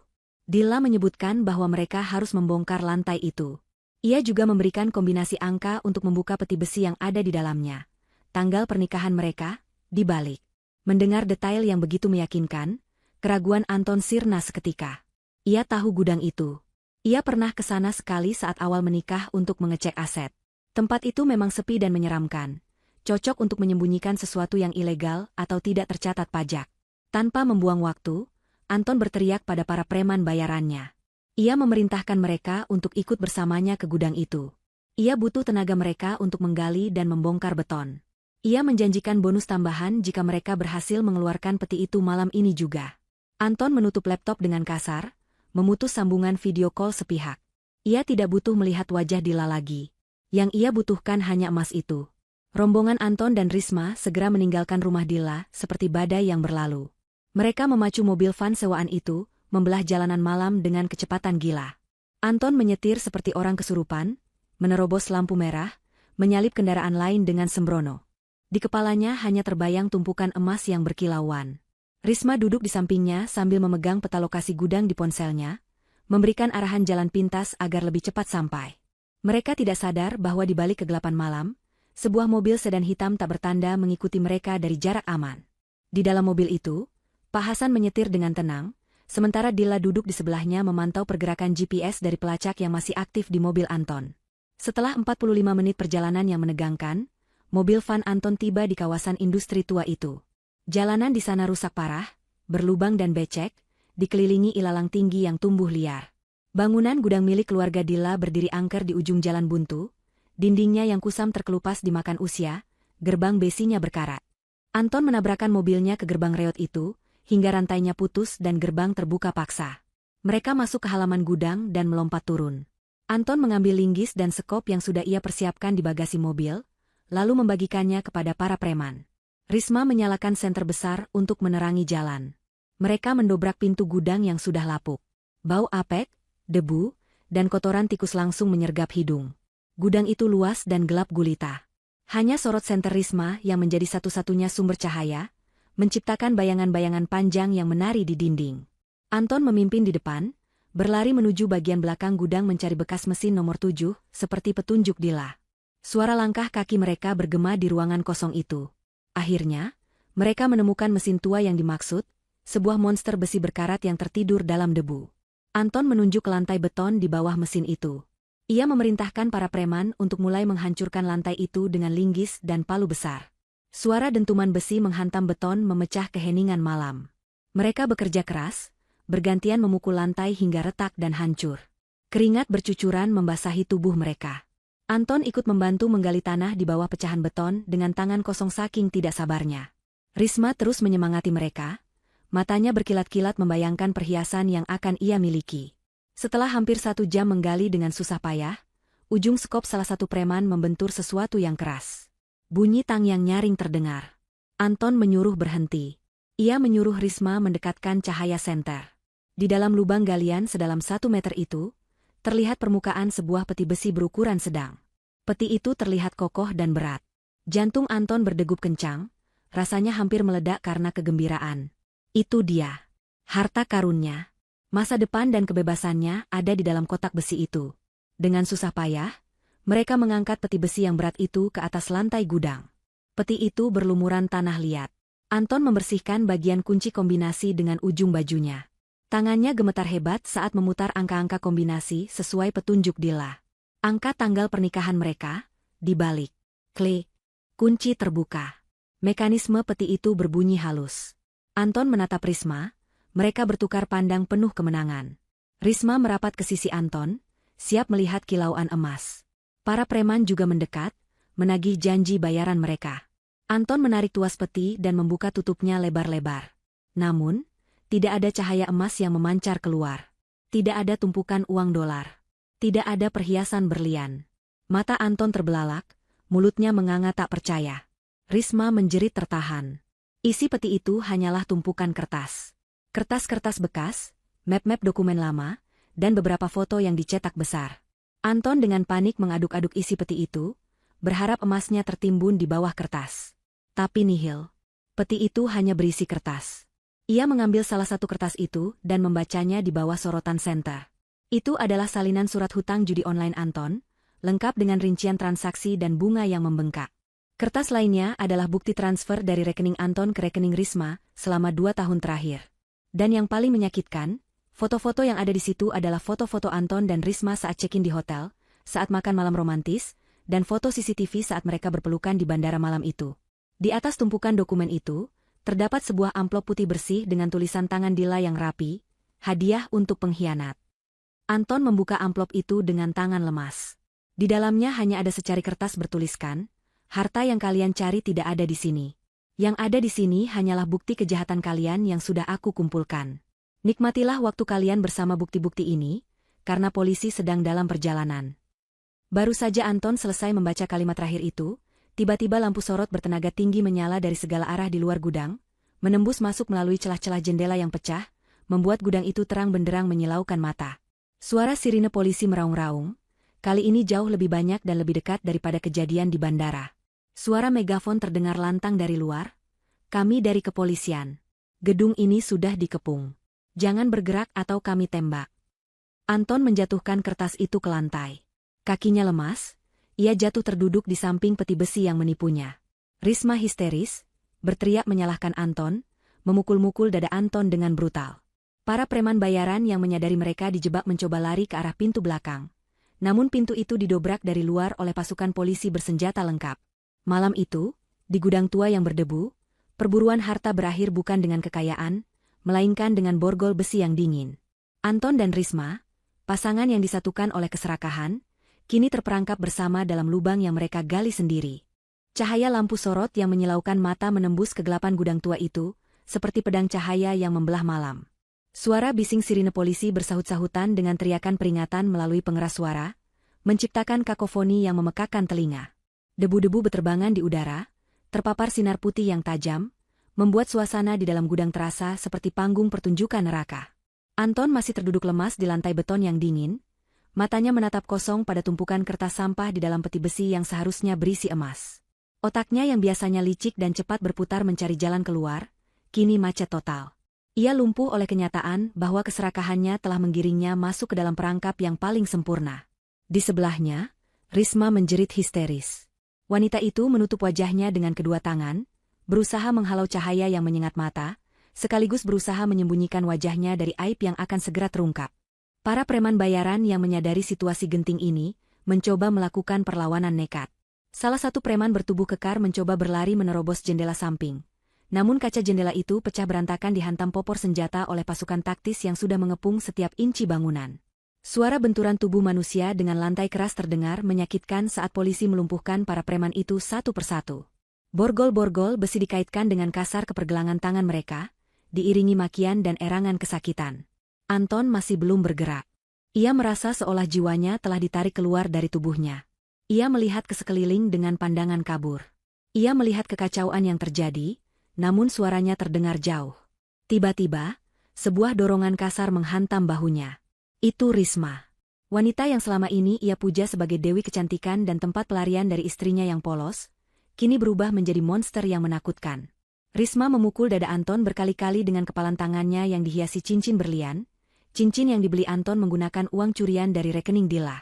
Dilla menyebutkan bahwa mereka harus membongkar lantai itu. Ia juga memberikan kombinasi angka untuk membuka peti besi yang ada di dalamnya. Tanggal pernikahan mereka, dibalik. Mendengar detail yang begitu meyakinkan, Keraguan Anton sirna seketika. Ia tahu gudang itu. Ia pernah ke sana sekali saat awal menikah untuk mengecek aset. Tempat itu memang sepi dan menyeramkan. Cocok untuk menyembunyikan sesuatu yang ilegal atau tidak tercatat pajak. Tanpa membuang waktu, Anton berteriak pada para preman bayarannya. Ia memerintahkan mereka untuk ikut bersamanya ke gudang itu. Ia butuh tenaga mereka untuk menggali dan membongkar beton. Ia menjanjikan bonus tambahan jika mereka berhasil mengeluarkan peti itu malam ini juga. Anton menutup laptop dengan kasar, memutus sambungan video call sepihak. Ia tidak butuh melihat wajah Dila lagi. Yang ia butuhkan hanya emas itu. Rombongan Anton dan Risma segera meninggalkan rumah Dila seperti badai yang berlalu. Mereka memacu mobil van sewaan itu, membelah jalanan malam dengan kecepatan gila. Anton menyetir seperti orang kesurupan, menerobos lampu merah, menyalip kendaraan lain dengan sembrono. Di kepalanya hanya terbayang tumpukan emas yang berkilauan. Risma duduk di sampingnya sambil memegang peta lokasi gudang di ponselnya, memberikan arahan jalan pintas agar lebih cepat sampai. Mereka tidak sadar bahwa di balik kegelapan malam, sebuah mobil sedan hitam tak bertanda mengikuti mereka dari jarak aman. Di dalam mobil itu, Pak Hasan menyetir dengan tenang, sementara Dila duduk di sebelahnya memantau pergerakan GPS dari pelacak yang masih aktif di mobil Anton. Setelah 45 menit perjalanan yang menegangkan, mobil van Anton tiba di kawasan industri tua itu. Jalanan di sana rusak parah, berlubang dan becek, dikelilingi ilalang tinggi yang tumbuh liar. Bangunan gudang milik keluarga Dila berdiri angker di ujung jalan buntu, dindingnya yang kusam terkelupas dimakan usia, gerbang besinya berkarat. Anton menabrakkan mobilnya ke gerbang reot itu, hingga rantainya putus dan gerbang terbuka paksa. Mereka masuk ke halaman gudang dan melompat turun. Anton mengambil linggis dan sekop yang sudah ia persiapkan di bagasi mobil, lalu membagikannya kepada para preman. Risma menyalakan senter besar untuk menerangi jalan. Mereka mendobrak pintu gudang yang sudah lapuk. Bau apek, debu, dan kotoran tikus langsung menyergap hidung. Gudang itu luas dan gelap gulita. Hanya sorot senter Risma yang menjadi satu-satunya sumber cahaya, menciptakan bayangan-bayangan panjang yang menari di dinding. Anton memimpin di depan, berlari menuju bagian belakang gudang mencari bekas mesin nomor 7, seperti petunjuk Dila. Suara langkah kaki mereka bergema di ruangan kosong itu. Akhirnya, mereka menemukan mesin tua yang dimaksud, sebuah monster besi berkarat yang tertidur dalam debu. Anton menunjuk ke lantai beton di bawah mesin itu. Ia memerintahkan para preman untuk mulai menghancurkan lantai itu dengan linggis dan palu besar. Suara dentuman besi menghantam beton memecah keheningan malam. Mereka bekerja keras, bergantian memukul lantai hingga retak dan hancur. Keringat bercucuran membasahi tubuh mereka. Anton ikut membantu menggali tanah di bawah pecahan beton dengan tangan kosong saking tidak sabarnya. Risma terus menyemangati mereka, matanya berkilat-kilat membayangkan perhiasan yang akan ia miliki. Setelah hampir 1 jam menggali dengan susah payah, ujung sekop salah satu preman membentur sesuatu yang keras. Bunyi tang yang nyaring terdengar. Anton menyuruh berhenti. Ia menyuruh Risma mendekatkan cahaya senter. Di dalam lubang galian sedalam 1 meter itu, terlihat permukaan sebuah peti besi berukuran sedang. Peti itu terlihat kokoh dan berat. Jantung Anton berdegup kencang, rasanya hampir meledak karena kegembiraan. Itu dia. Harta karunnya. Masa depan dan kebebasannya ada di dalam kotak besi itu. Dengan susah payah, mereka mengangkat peti besi yang berat itu ke atas lantai gudang. Peti itu berlumuran tanah liat. Anton membersihkan bagian kunci kombinasi dengan ujung bajunya. Tangannya gemetar hebat saat memutar angka-angka kombinasi sesuai petunjuk Dila. Angka tanggal pernikahan mereka, dibalik. Klik. Kunci terbuka. Mekanisme peti itu berbunyi halus. Anton menatap Risma, mereka bertukar pandang penuh kemenangan. Risma merapat ke sisi Anton, siap melihat kilauan emas. Para preman juga mendekat, menagih janji bayaran mereka. Anton menarik tuas peti dan membuka tutupnya lebar-lebar. Namun, tidak ada cahaya emas yang memancar keluar. Tidak ada tumpukan uang dolar. Tidak ada perhiasan berlian. Mata Anton terbelalak, mulutnya menganga tak percaya. Risma menjerit tertahan. Isi peti itu hanyalah tumpukan kertas. Kertas-kertas bekas, map-map dokumen lama, dan beberapa foto yang dicetak besar. Anton dengan panik mengaduk-aduk isi peti itu, berharap emasnya tertimbun di bawah kertas. Tapi nihil. Peti itu hanya berisi kertas. Ia mengambil salah satu kertas itu dan membacanya di bawah sorotan senter. Itu adalah salinan surat hutang judi online Anton, lengkap dengan rincian transaksi dan bunga yang membengkak. Kertas lainnya adalah bukti transfer dari rekening Anton ke rekening Risma selama 2 tahun terakhir. Dan yang paling menyakitkan, foto-foto yang ada di situ adalah foto-foto Anton dan Risma saat check-in di hotel, saat makan malam romantis, dan foto CCTV saat mereka berpelukan di bandara malam itu. Di atas tumpukan dokumen itu, terdapat sebuah amplop putih bersih dengan tulisan tangan Dila yang rapi, hadiah untuk pengkhianat. Anton membuka amplop itu dengan tangan lemas. Di dalamnya hanya ada secari kertas bertuliskan, harta yang kalian cari tidak ada di sini. Yang ada di sini hanyalah bukti kejahatan kalian yang sudah aku kumpulkan. Nikmatilah waktu kalian bersama bukti-bukti ini, karena polisi sedang dalam perjalanan. Baru saja Anton selesai membaca kalimat terakhir itu, tiba-tiba lampu sorot bertenaga tinggi menyala dari segala arah di luar gudang, menembus masuk melalui celah-celah jendela yang pecah, membuat gudang itu terang benderang menyilaukan mata. Suara sirine polisi meraung-raung, kali ini jauh lebih banyak dan lebih dekat daripada kejadian di bandara. Suara megafon terdengar lantang dari luar. Kami dari kepolisian. Gedung ini sudah dikepung. Jangan bergerak atau kami tembak. Anton menjatuhkan kertas itu ke lantai. Kakinya lemas, ia jatuh terduduk di samping peti besi yang menipunya. Risma histeris, berteriak menyalahkan Anton, memukul-mukul dada Anton dengan brutal. Para preman bayaran yang menyadari mereka dijebak mencoba lari ke arah pintu belakang. Namun pintu itu didobrak dari luar oleh pasukan polisi bersenjata lengkap. Malam itu, di gudang tua yang berdebu, perburuan harta berakhir bukan dengan kekayaan, melainkan dengan borgol besi yang dingin. Anton dan Risma, pasangan yang disatukan oleh keserakahan, kini terperangkap bersama dalam lubang yang mereka gali sendiri. Cahaya lampu sorot yang menyilaukan mata menembus kegelapan gudang tua itu, seperti pedang cahaya yang membelah malam. Suara bising sirine polisi bersahut-sahutan dengan teriakan peringatan melalui pengeras suara, menciptakan kakofoni yang memekakkan telinga. Debu-debu beterbangan di udara, terpapar sinar putih yang tajam, membuat suasana di dalam gudang terasa seperti panggung pertunjukan neraka. Anton masih terduduk lemas di lantai beton yang dingin, matanya menatap kosong pada tumpukan kertas sampah di dalam peti besi yang seharusnya berisi emas. Otaknya yang biasanya licik dan cepat berputar mencari jalan keluar, kini macet total. Ia lumpuh oleh kenyataan bahwa keserakahannya telah menggiringnya masuk ke dalam perangkap yang paling sempurna. Di sebelahnya, Risma menjerit histeris. Wanita itu menutup wajahnya dengan kedua tangan, berusaha menghalau cahaya yang menyengat mata, sekaligus berusaha menyembunyikan wajahnya dari aib yang akan segera terungkap. Para preman bayaran yang menyadari situasi genting ini, mencoba melakukan perlawanan nekat. Salah satu preman bertubuh kekar mencoba berlari menerobos jendela samping. Namun kaca jendela itu pecah berantakan dihantam popor senjata oleh pasukan taktis yang sudah mengepung setiap inci bangunan. Suara benturan tubuh manusia dengan lantai keras terdengar menyakitkan saat polisi melumpuhkan para preman itu satu persatu. Borgol-borgol besi dikaitkan dengan kasar ke pergelangan tangan mereka, diiringi makian dan erangan kesakitan. Anton masih belum bergerak. Ia merasa seolah jiwanya telah ditarik keluar dari tubuhnya. Ia melihat ke sekeliling dengan pandangan kabur. Ia melihat kekacauan yang terjadi, namun suaranya terdengar jauh. Tiba-tiba, sebuah dorongan kasar menghantam bahunya. Itu Risma. Wanita yang selama ini ia puja sebagai dewi kecantikan dan tempat pelarian dari istrinya yang polos, kini berubah menjadi monster yang menakutkan. Risma memukul dada Anton berkali-kali dengan kepalan tangannya yang dihiasi cincin berlian, cincin yang dibeli Anton menggunakan uang curian dari rekening Dila.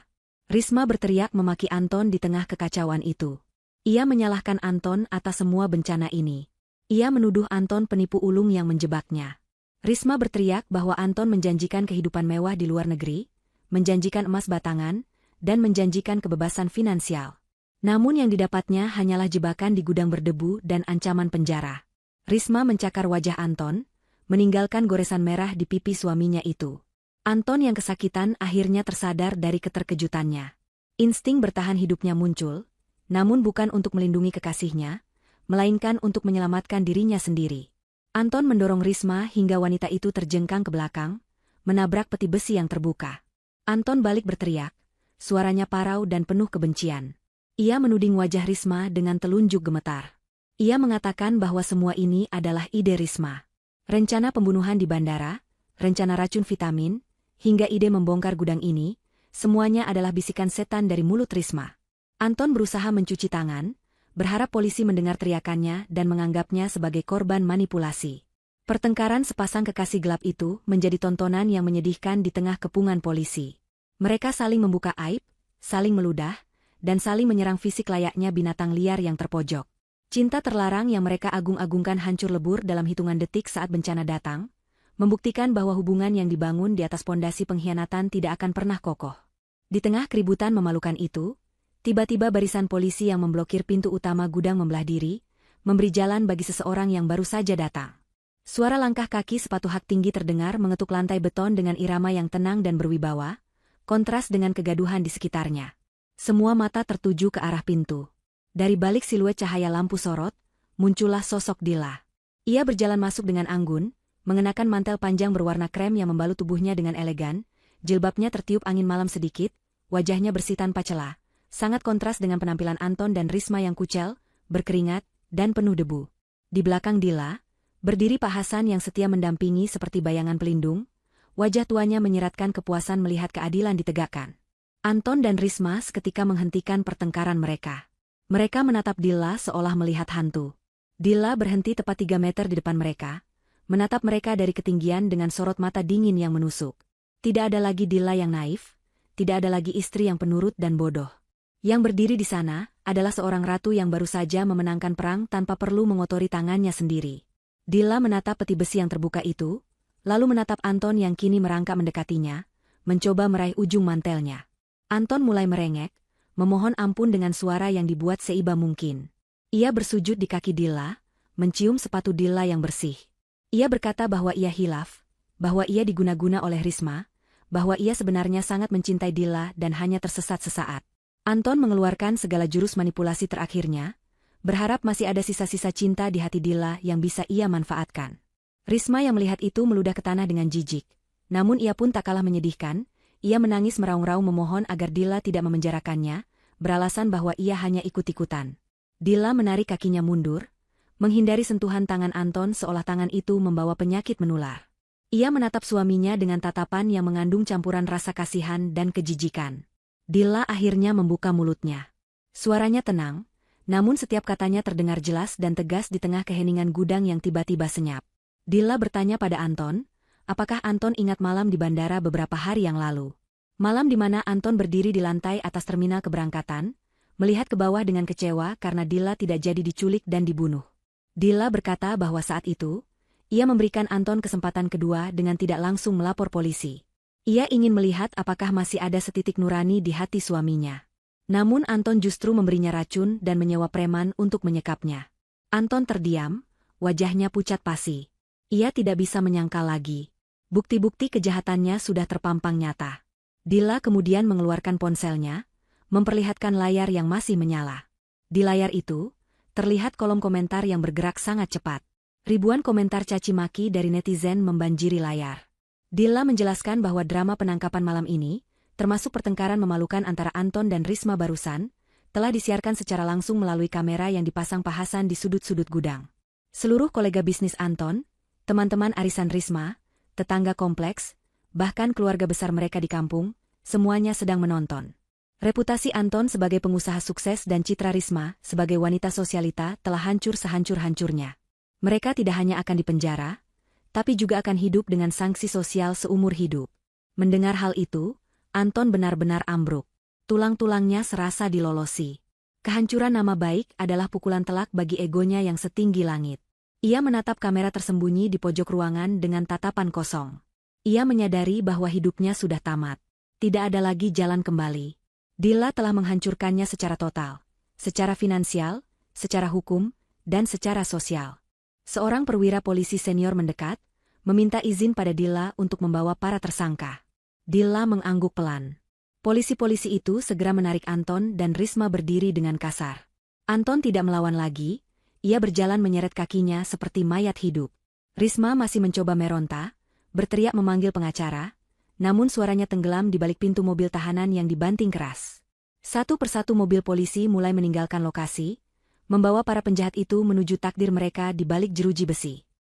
Risma berteriak memaki Anton di tengah kekacauan itu. Ia menyalahkan Anton atas semua bencana ini. Ia menuduh Anton penipu ulung yang menjebaknya. Risma berteriak bahwa Anton menjanjikan kehidupan mewah di luar negeri, menjanjikan emas batangan, dan menjanjikan kebebasan finansial. Namun yang didapatnya hanyalah jebakan di gudang berdebu dan ancaman penjara. Risma mencakar wajah Anton, meninggalkan goresan merah di pipi suaminya itu. Anton yang kesakitan akhirnya tersadar dari keterkejutannya. Insting bertahan hidupnya muncul, namun bukan untuk melindungi kekasihnya, melainkan untuk menyelamatkan dirinya sendiri. Anton mendorong Risma hingga wanita itu terjengkang ke belakang, menabrak peti besi yang terbuka. Anton balik berteriak, suaranya parau dan penuh kebencian. Ia menuding wajah Risma dengan telunjuk gemetar. Ia mengatakan bahwa semua ini adalah ide Risma. Rencana pembunuhan di bandara, rencana racun vitamin, hingga ide membongkar gudang ini, semuanya adalah bisikan setan dari mulut Risma. Anton berusaha mencuci tangan, berharap polisi mendengar teriakannya dan menganggapnya sebagai korban manipulasi. Pertengkaran sepasang kekasih gelap itu menjadi tontonan yang menyedihkan di tengah kepungan polisi. Mereka saling membuka aib, saling meludah, dan saling menyerang fisik layaknya binatang liar yang terpojok. Cinta terlarang yang mereka agung-agungkan hancur lebur dalam hitungan detik saat bencana datang, membuktikan bahwa hubungan yang dibangun di atas pondasi pengkhianatan tidak akan pernah kokoh. Di tengah keributan memalukan itu, tiba-tiba barisan polisi yang memblokir pintu utama gudang membelah diri, memberi jalan bagi seseorang yang baru saja datang. Suara langkah kaki sepatu hak tinggi terdengar mengetuk lantai beton dengan irama yang tenang dan berwibawa, kontras dengan kegaduhan di sekitarnya. Semua mata tertuju ke arah pintu. Dari balik siluet cahaya lampu sorot, muncullah sosok Dilla. Ia berjalan masuk dengan anggun, mengenakan mantel panjang berwarna krem yang membalut tubuhnya dengan elegan, jilbabnya tertiup angin malam sedikit, wajahnya bersih tanpa celah, sangat kontras dengan penampilan Anton dan Risma yang kucel, berkeringat, dan penuh debu. Di belakang Dilla, berdiri Pak Hasan yang setia mendampingi seperti bayangan pelindung, wajah tuanya menyiratkan kepuasan melihat keadilan ditegakkan. Anton dan Risma seketika menghentikan pertengkaran mereka. Mereka menatap Dilla seolah melihat hantu. Dilla berhenti tepat 3 meter di depan mereka, menatap mereka dari ketinggian dengan sorot mata dingin yang menusuk. Tidak ada lagi Dilla yang naif, tidak ada lagi istri yang penurut dan bodoh. Yang berdiri di sana adalah seorang ratu yang baru saja memenangkan perang tanpa perlu mengotori tangannya sendiri. Dilla menatap peti besi yang terbuka itu, lalu menatap Anton yang kini merangkak mendekatinya, mencoba meraih ujung mantelnya. Anton mulai merengek, memohon ampun dengan suara yang dibuat seiba mungkin. Ia bersujud di kaki Dilla, mencium sepatu Dilla yang bersih. Ia berkata bahwa ia hilaf, bahwa ia diguna-guna oleh Risma, bahwa ia sebenarnya sangat mencintai Dilla dan hanya tersesat sesaat. Anton mengeluarkan segala jurus manipulasi terakhirnya, berharap masih ada sisa-sisa cinta di hati Dilla yang bisa ia manfaatkan. Risma yang melihat itu meludah ke tanah dengan jijik, namun ia pun tak kalah menyedihkan, ia menangis meraung-raung memohon agar Dilla tidak memenjarakannya, beralasan bahwa ia hanya ikut-ikutan. Dilla menarik kakinya mundur, menghindari sentuhan tangan Anton seolah tangan itu membawa penyakit menular. Ia menatap suaminya dengan tatapan yang mengandung campuran rasa kasihan dan kejijikan. Dilla akhirnya membuka mulutnya. Suaranya tenang, namun setiap katanya terdengar jelas dan tegas di tengah keheningan gudang yang tiba-tiba senyap. Dilla bertanya pada Anton, apakah Anton ingat malam di bandara beberapa hari yang lalu. Malam di mana Anton berdiri di lantai atas terminal keberangkatan, melihat ke bawah dengan kecewa karena Dilla tidak jadi diculik dan dibunuh. Dilla berkata bahwa saat itu, ia memberikan Anton kesempatan kedua dengan tidak langsung melapor polisi. Ia ingin melihat apakah masih ada setitik nurani di hati suaminya. Namun Anton justru memberinya racun dan menyewa preman untuk menyekapnya. Anton terdiam, wajahnya pucat pasi. Ia tidak bisa menyangkal lagi. Bukti-bukti kejahatannya sudah terpampang nyata. Dilla kemudian mengeluarkan ponselnya, memperlihatkan layar yang masih menyala. Di layar itu, terlihat kolom komentar yang bergerak sangat cepat. Ribuan komentar caci maki dari netizen membanjiri layar. Dilla menjelaskan bahwa drama penangkapan malam ini, termasuk pertengkaran memalukan antara Anton dan Risma barusan, telah disiarkan secara langsung melalui kamera yang dipasang Pak Hasan di sudut-sudut gudang. Seluruh kolega bisnis Anton, teman-teman arisan Risma, tetangga kompleks, bahkan keluarga besar mereka di kampung, semuanya sedang menonton. Reputasi Anton sebagai pengusaha sukses dan citra Risma sebagai wanita sosialita telah hancur sehancur-hancurnya. Mereka tidak hanya akan dipenjara, tapi juga akan hidup dengan sanksi sosial seumur hidup. Mendengar hal itu, Anton benar-benar ambruk. Tulang-tulangnya serasa dilolosi. Kehancuran nama baik adalah pukulan telak bagi egonya yang setinggi langit. Ia menatap kamera tersembunyi di pojok ruangan dengan tatapan kosong. Ia menyadari bahwa hidupnya sudah tamat. Tidak ada lagi jalan kembali. Dilla telah menghancurkannya secara total, secara finansial, secara hukum, dan secara sosial. Seorang perwira polisi senior mendekat, meminta izin pada Dilla untuk membawa para tersangka. Dilla mengangguk pelan. Polisi-polisi itu segera menarik Anton dan Risma berdiri dengan kasar. Anton tidak melawan lagi, ia berjalan menyeret kakinya seperti mayat hidup. Risma masih mencoba meronta, berteriak memanggil pengacara, namun suaranya tenggelam di balik pintu mobil tahanan yang dibanting keras. Satu persatu mobil polisi mulai meninggalkan lokasi, membawa para penjahat itu menuju takdir mereka di balik jeruji besi.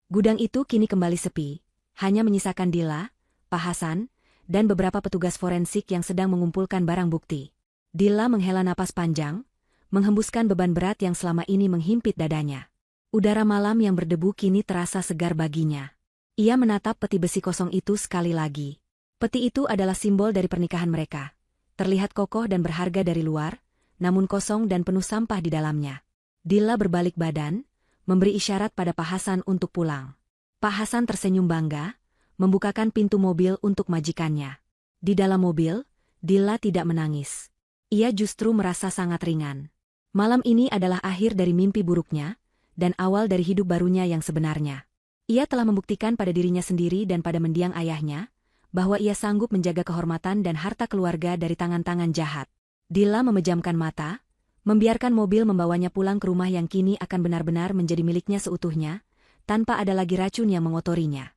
Gudang itu kini kembali sepi, hanya menyisakan Dilla, Pak Hasan, dan beberapa petugas forensik yang sedang mengumpulkan barang bukti. Dilla menghela napas panjang, menghembuskan beban berat yang selama ini menghimpit dadanya. Udara malam yang berdebu kini terasa segar baginya. Ia menatap peti besi kosong itu sekali lagi. Peti itu adalah simbol dari pernikahan mereka. Terlihat kokoh dan berharga dari luar, namun kosong dan penuh sampah di dalamnya. Dilla berbalik badan, memberi isyarat pada Pak Hasan untuk pulang. Pak Hasan tersenyum bangga, membukakan pintu mobil untuk majikannya. Di dalam mobil, Dilla tidak menangis. Ia justru merasa sangat ringan. Malam ini adalah akhir dari mimpi buruknya, dan awal dari hidup barunya yang sebenarnya. Ia telah membuktikan pada dirinya sendiri dan pada mendiang ayahnya, bahwa ia sanggup menjaga kehormatan dan harta keluarga dari tangan-tangan jahat. Dilla memejamkan mata, membiarkan mobil membawanya pulang ke rumah yang kini akan benar-benar menjadi miliknya seutuhnya, tanpa ada lagi racun yang mengotorinya.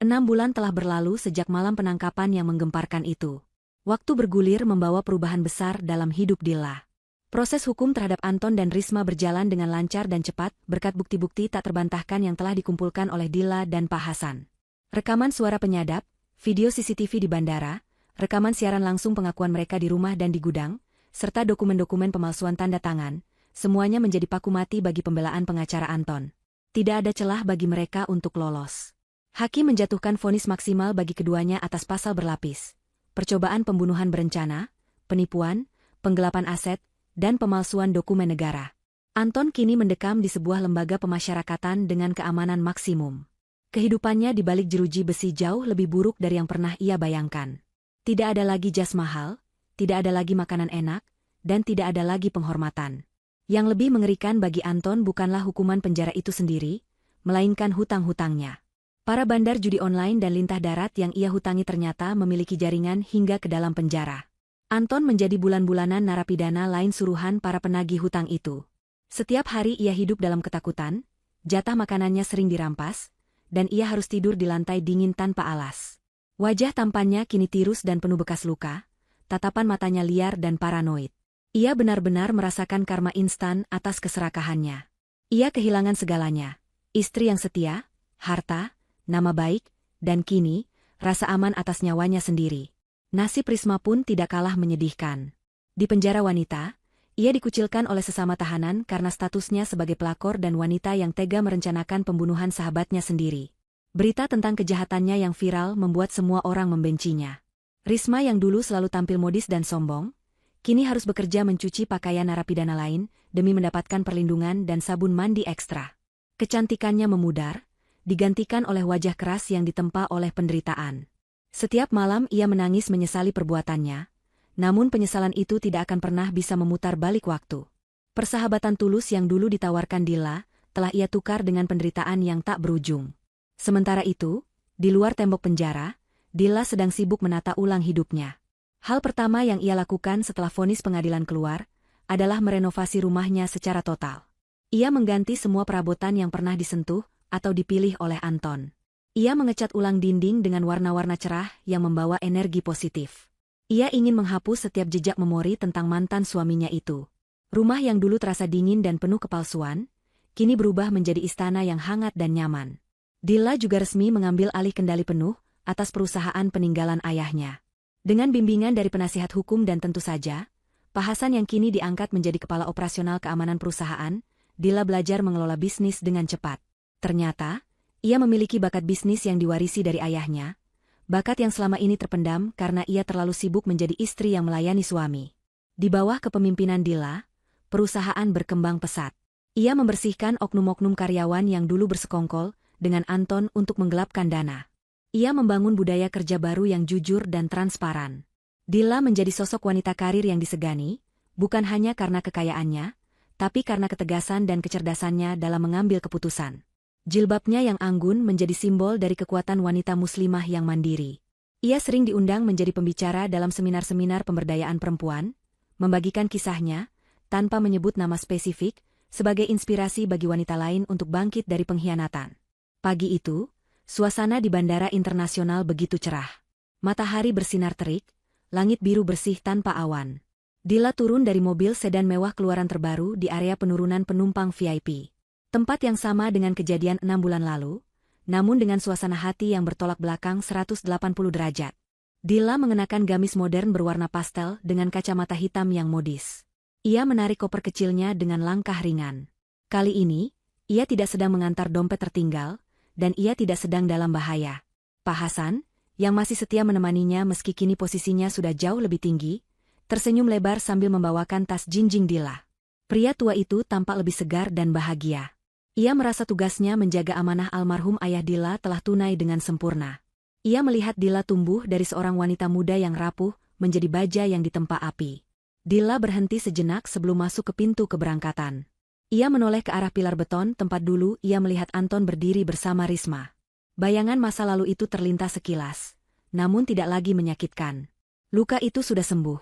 6 bulan telah berlalu sejak malam penangkapan yang menggemparkan itu. Waktu bergulir membawa perubahan besar dalam hidup Dilla. Proses hukum terhadap Anton dan Risma berjalan dengan lancar dan cepat berkat bukti-bukti tak terbantahkan yang telah dikumpulkan oleh Dilla dan Pak Hasan. Rekaman suara penyadap, video CCTV di bandara, rekaman siaran langsung pengakuan mereka di rumah dan di gudang, serta dokumen-dokumen pemalsuan tanda tangan, semuanya menjadi paku mati bagi pembelaan pengacara Anton. Tidak ada celah bagi mereka untuk lolos. Hakim menjatuhkan vonis maksimal bagi keduanya atas pasal berlapis, percobaan pembunuhan berencana, penipuan, penggelapan aset, dan pemalsuan dokumen negara. Anton kini mendekam di sebuah lembaga pemasyarakatan dengan keamanan maksimum. Kehidupannya di balik jeruji besi jauh lebih buruk dari yang pernah ia bayangkan. Tidak ada lagi jas mahal, tidak ada lagi makanan enak, dan tidak ada lagi penghormatan. Yang lebih mengerikan bagi Anton bukanlah hukuman penjara itu sendiri, melainkan hutang-hutangnya. Para bandar judi online dan lintah darat yang ia hutangi ternyata memiliki jaringan hingga ke dalam penjara. Anton menjadi bulan-bulanan narapidana lain suruhan para penagih hutang itu. Setiap hari ia hidup dalam ketakutan, jatah makanannya sering dirampas, dan ia harus tidur di lantai dingin tanpa alas. Wajah tampannya kini tirus dan penuh bekas luka, tatapan matanya liar dan paranoid. Ia benar-benar merasakan karma instan atas keserakahannya. Ia kehilangan segalanya, istri yang setia, harta, nama baik, dan kini, rasa aman atas nyawanya sendiri. Nasib Risma pun tidak kalah menyedihkan. Di penjara wanita, ia dikucilkan oleh sesama tahanan karena statusnya sebagai pelakor dan wanita yang tega merencanakan pembunuhan sahabatnya sendiri. Berita tentang kejahatannya yang viral membuat semua orang membencinya. Risma yang dulu selalu tampil modis dan sombong, kini harus bekerja mencuci pakaian narapidana lain demi mendapatkan perlindungan dan sabun mandi ekstra. Kecantikannya memudar, digantikan oleh wajah keras yang ditempa oleh penderitaan. Setiap malam ia menangis menyesali perbuatannya, namun penyesalan itu tidak akan pernah bisa memutar balik waktu. Persahabatan tulus yang dulu ditawarkan Dilla, telah ia tukar dengan penderitaan yang tak berujung. Sementara itu, di luar tembok penjara, Dilla sedang sibuk menata ulang hidupnya. Hal pertama yang ia lakukan setelah vonis pengadilan keluar, adalah merenovasi rumahnya secara total. Ia mengganti semua perabotan yang pernah disentuh atau dipilih oleh Anton. Ia mengecat ulang dinding dengan warna-warna cerah yang membawa energi positif. Ia ingin menghapus setiap jejak memori tentang mantan suaminya itu. Rumah yang dulu terasa dingin dan penuh kepalsuan, kini berubah menjadi istana yang hangat dan nyaman. Dilla juga resmi mengambil alih kendali penuh atas perusahaan peninggalan ayahnya. Dengan bimbingan dari penasihat hukum dan tentu saja, Pak Hasan yang kini diangkat menjadi kepala operasional keamanan perusahaan, Dilla belajar mengelola bisnis dengan cepat. Ternyata, ia memiliki bakat bisnis yang diwarisi dari ayahnya, bakat yang selama ini terpendam karena ia terlalu sibuk menjadi istri yang melayani suami. Di bawah kepemimpinan Dilla, perusahaan berkembang pesat. Ia membersihkan oknum-oknum karyawan yang dulu bersekongkol dengan Anton untuk menggelapkan dana. Ia membangun budaya kerja baru yang jujur dan transparan. Dilla menjadi sosok wanita karir yang disegani, bukan hanya karena kekayaannya, tapi karena ketegasan dan kecerdasannya dalam mengambil keputusan. Jilbabnya yang anggun menjadi simbol dari kekuatan wanita muslimah yang mandiri. Ia sering diundang menjadi pembicara dalam seminar-seminar pemberdayaan perempuan, membagikan kisahnya, tanpa menyebut nama spesifik, sebagai inspirasi bagi wanita lain untuk bangkit dari pengkhianatan. Pagi itu, suasana di Bandara Internasional begitu cerah. Matahari bersinar terik, langit biru bersih tanpa awan. Dilla turun dari mobil sedan mewah keluaran terbaru di area penurunan penumpang VIP. Tempat yang sama dengan kejadian 6 bulan lalu, namun dengan suasana hati yang bertolak belakang 180 derajat. Dilla mengenakan gamis modern berwarna pastel dengan kacamata hitam yang modis. Ia menarik koper kecilnya dengan langkah ringan. Kali ini, ia tidak sedang mengantar dompet tertinggal, dan ia tidak sedang dalam bahaya. Pak Hasan, yang masih setia menemaninya meski kini posisinya sudah jauh lebih tinggi, tersenyum lebar sambil membawakan tas jinjing Dilla. Pria tua itu tampak lebih segar dan bahagia. Ia merasa tugasnya menjaga amanah almarhum ayah Dilla telah tunai dengan sempurna. Ia melihat Dilla tumbuh dari seorang wanita muda yang rapuh menjadi baja yang ditempa api. Dilla berhenti sejenak sebelum masuk ke pintu keberangkatan. Ia menoleh ke arah pilar beton tempat dulu ia melihat Anton berdiri bersama Risma. Bayangan masa lalu itu terlintas sekilas, namun tidak lagi menyakitkan. Luka itu sudah sembuh,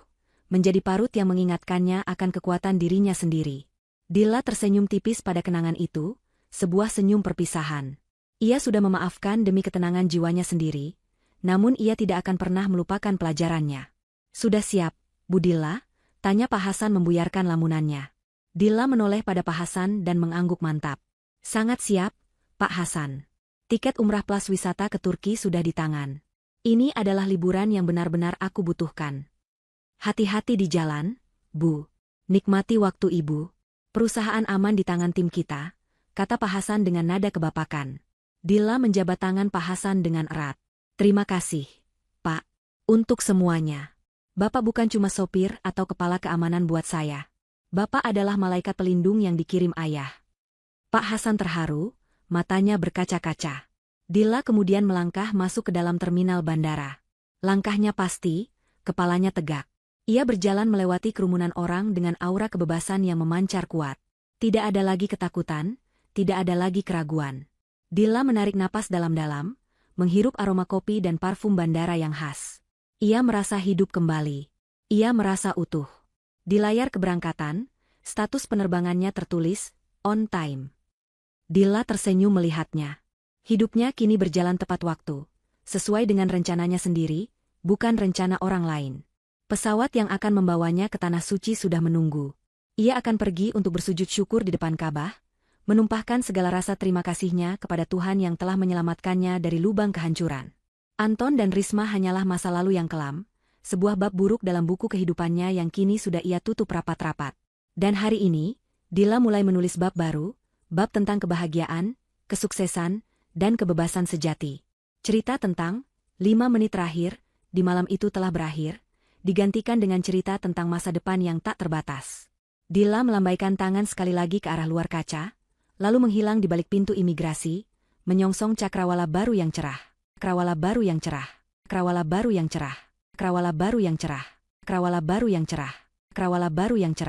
menjadi parut yang mengingatkannya akan kekuatan dirinya sendiri. Dilla tersenyum tipis pada kenangan itu, sebuah senyum perpisahan. Ia sudah memaafkan demi ketenangan jiwanya sendiri, namun ia tidak akan pernah melupakan pelajarannya. Sudah siap, Bu Dilla? Tanya Pak Hasan membuyarkan lamunannya. Dilla menoleh pada Pak Hasan dan mengangguk mantap. Sangat siap, Pak Hasan. Tiket umrah plus wisata ke Turki sudah di tangan. Ini adalah liburan yang benar-benar aku butuhkan. Hati-hati di jalan, Bu. Nikmati waktu Ibu. Perusahaan aman di tangan tim kita, kata Pak Hasan dengan nada kebapakan. Dilla menjabat tangan Pak Hasan dengan erat. Terima kasih, Pak. Untuk semuanya. Bapak bukan cuma sopir atau kepala keamanan buat saya. Bapak adalah malaikat pelindung yang dikirim ayah. Pak Hasan terharu, matanya berkaca-kaca. Dilla kemudian melangkah masuk ke dalam terminal bandara. Langkahnya pasti, kepalanya tegak. Ia berjalan melewati kerumunan orang dengan aura kebebasan yang memancar kuat. Tidak ada lagi ketakutan, tidak ada lagi keraguan. Dilla menarik napas dalam-dalam, menghirup aroma kopi dan parfum bandara yang khas. Ia merasa hidup kembali. Ia merasa utuh. Di layar keberangkatan, status penerbangannya tertulis, on time. Dilla tersenyum melihatnya. Hidupnya kini berjalan tepat waktu, sesuai dengan rencananya sendiri, bukan rencana orang lain. Pesawat yang akan membawanya ke Tanah Suci sudah menunggu. Ia akan pergi untuk bersujud syukur di depan Ka'bah, menumpahkan segala rasa terima kasihnya kepada Tuhan yang telah menyelamatkannya dari lubang kehancuran. Anton dan Risma hanyalah masa lalu yang kelam, sebuah bab buruk dalam buku kehidupannya yang kini sudah ia tutup rapat-rapat. Dan hari ini, Dilla mulai menulis bab baru, bab tentang kebahagiaan, kesuksesan, dan kebebasan sejati. Cerita tentang 5 menit terakhir, di malam itu telah berakhir, digantikan dengan cerita tentang masa depan yang tak terbatas. Dilla melambaikan tangan sekali lagi ke arah luar kaca, lalu menghilang di balik pintu imigrasi, menyongsong cakrawala baru yang cerah. Cakrawala baru yang cerah. Cakrawala baru yang cerah. Cakrawala baru yang cerah. Cakrawala baru yang cerah. Cakrawala baru yang cerah.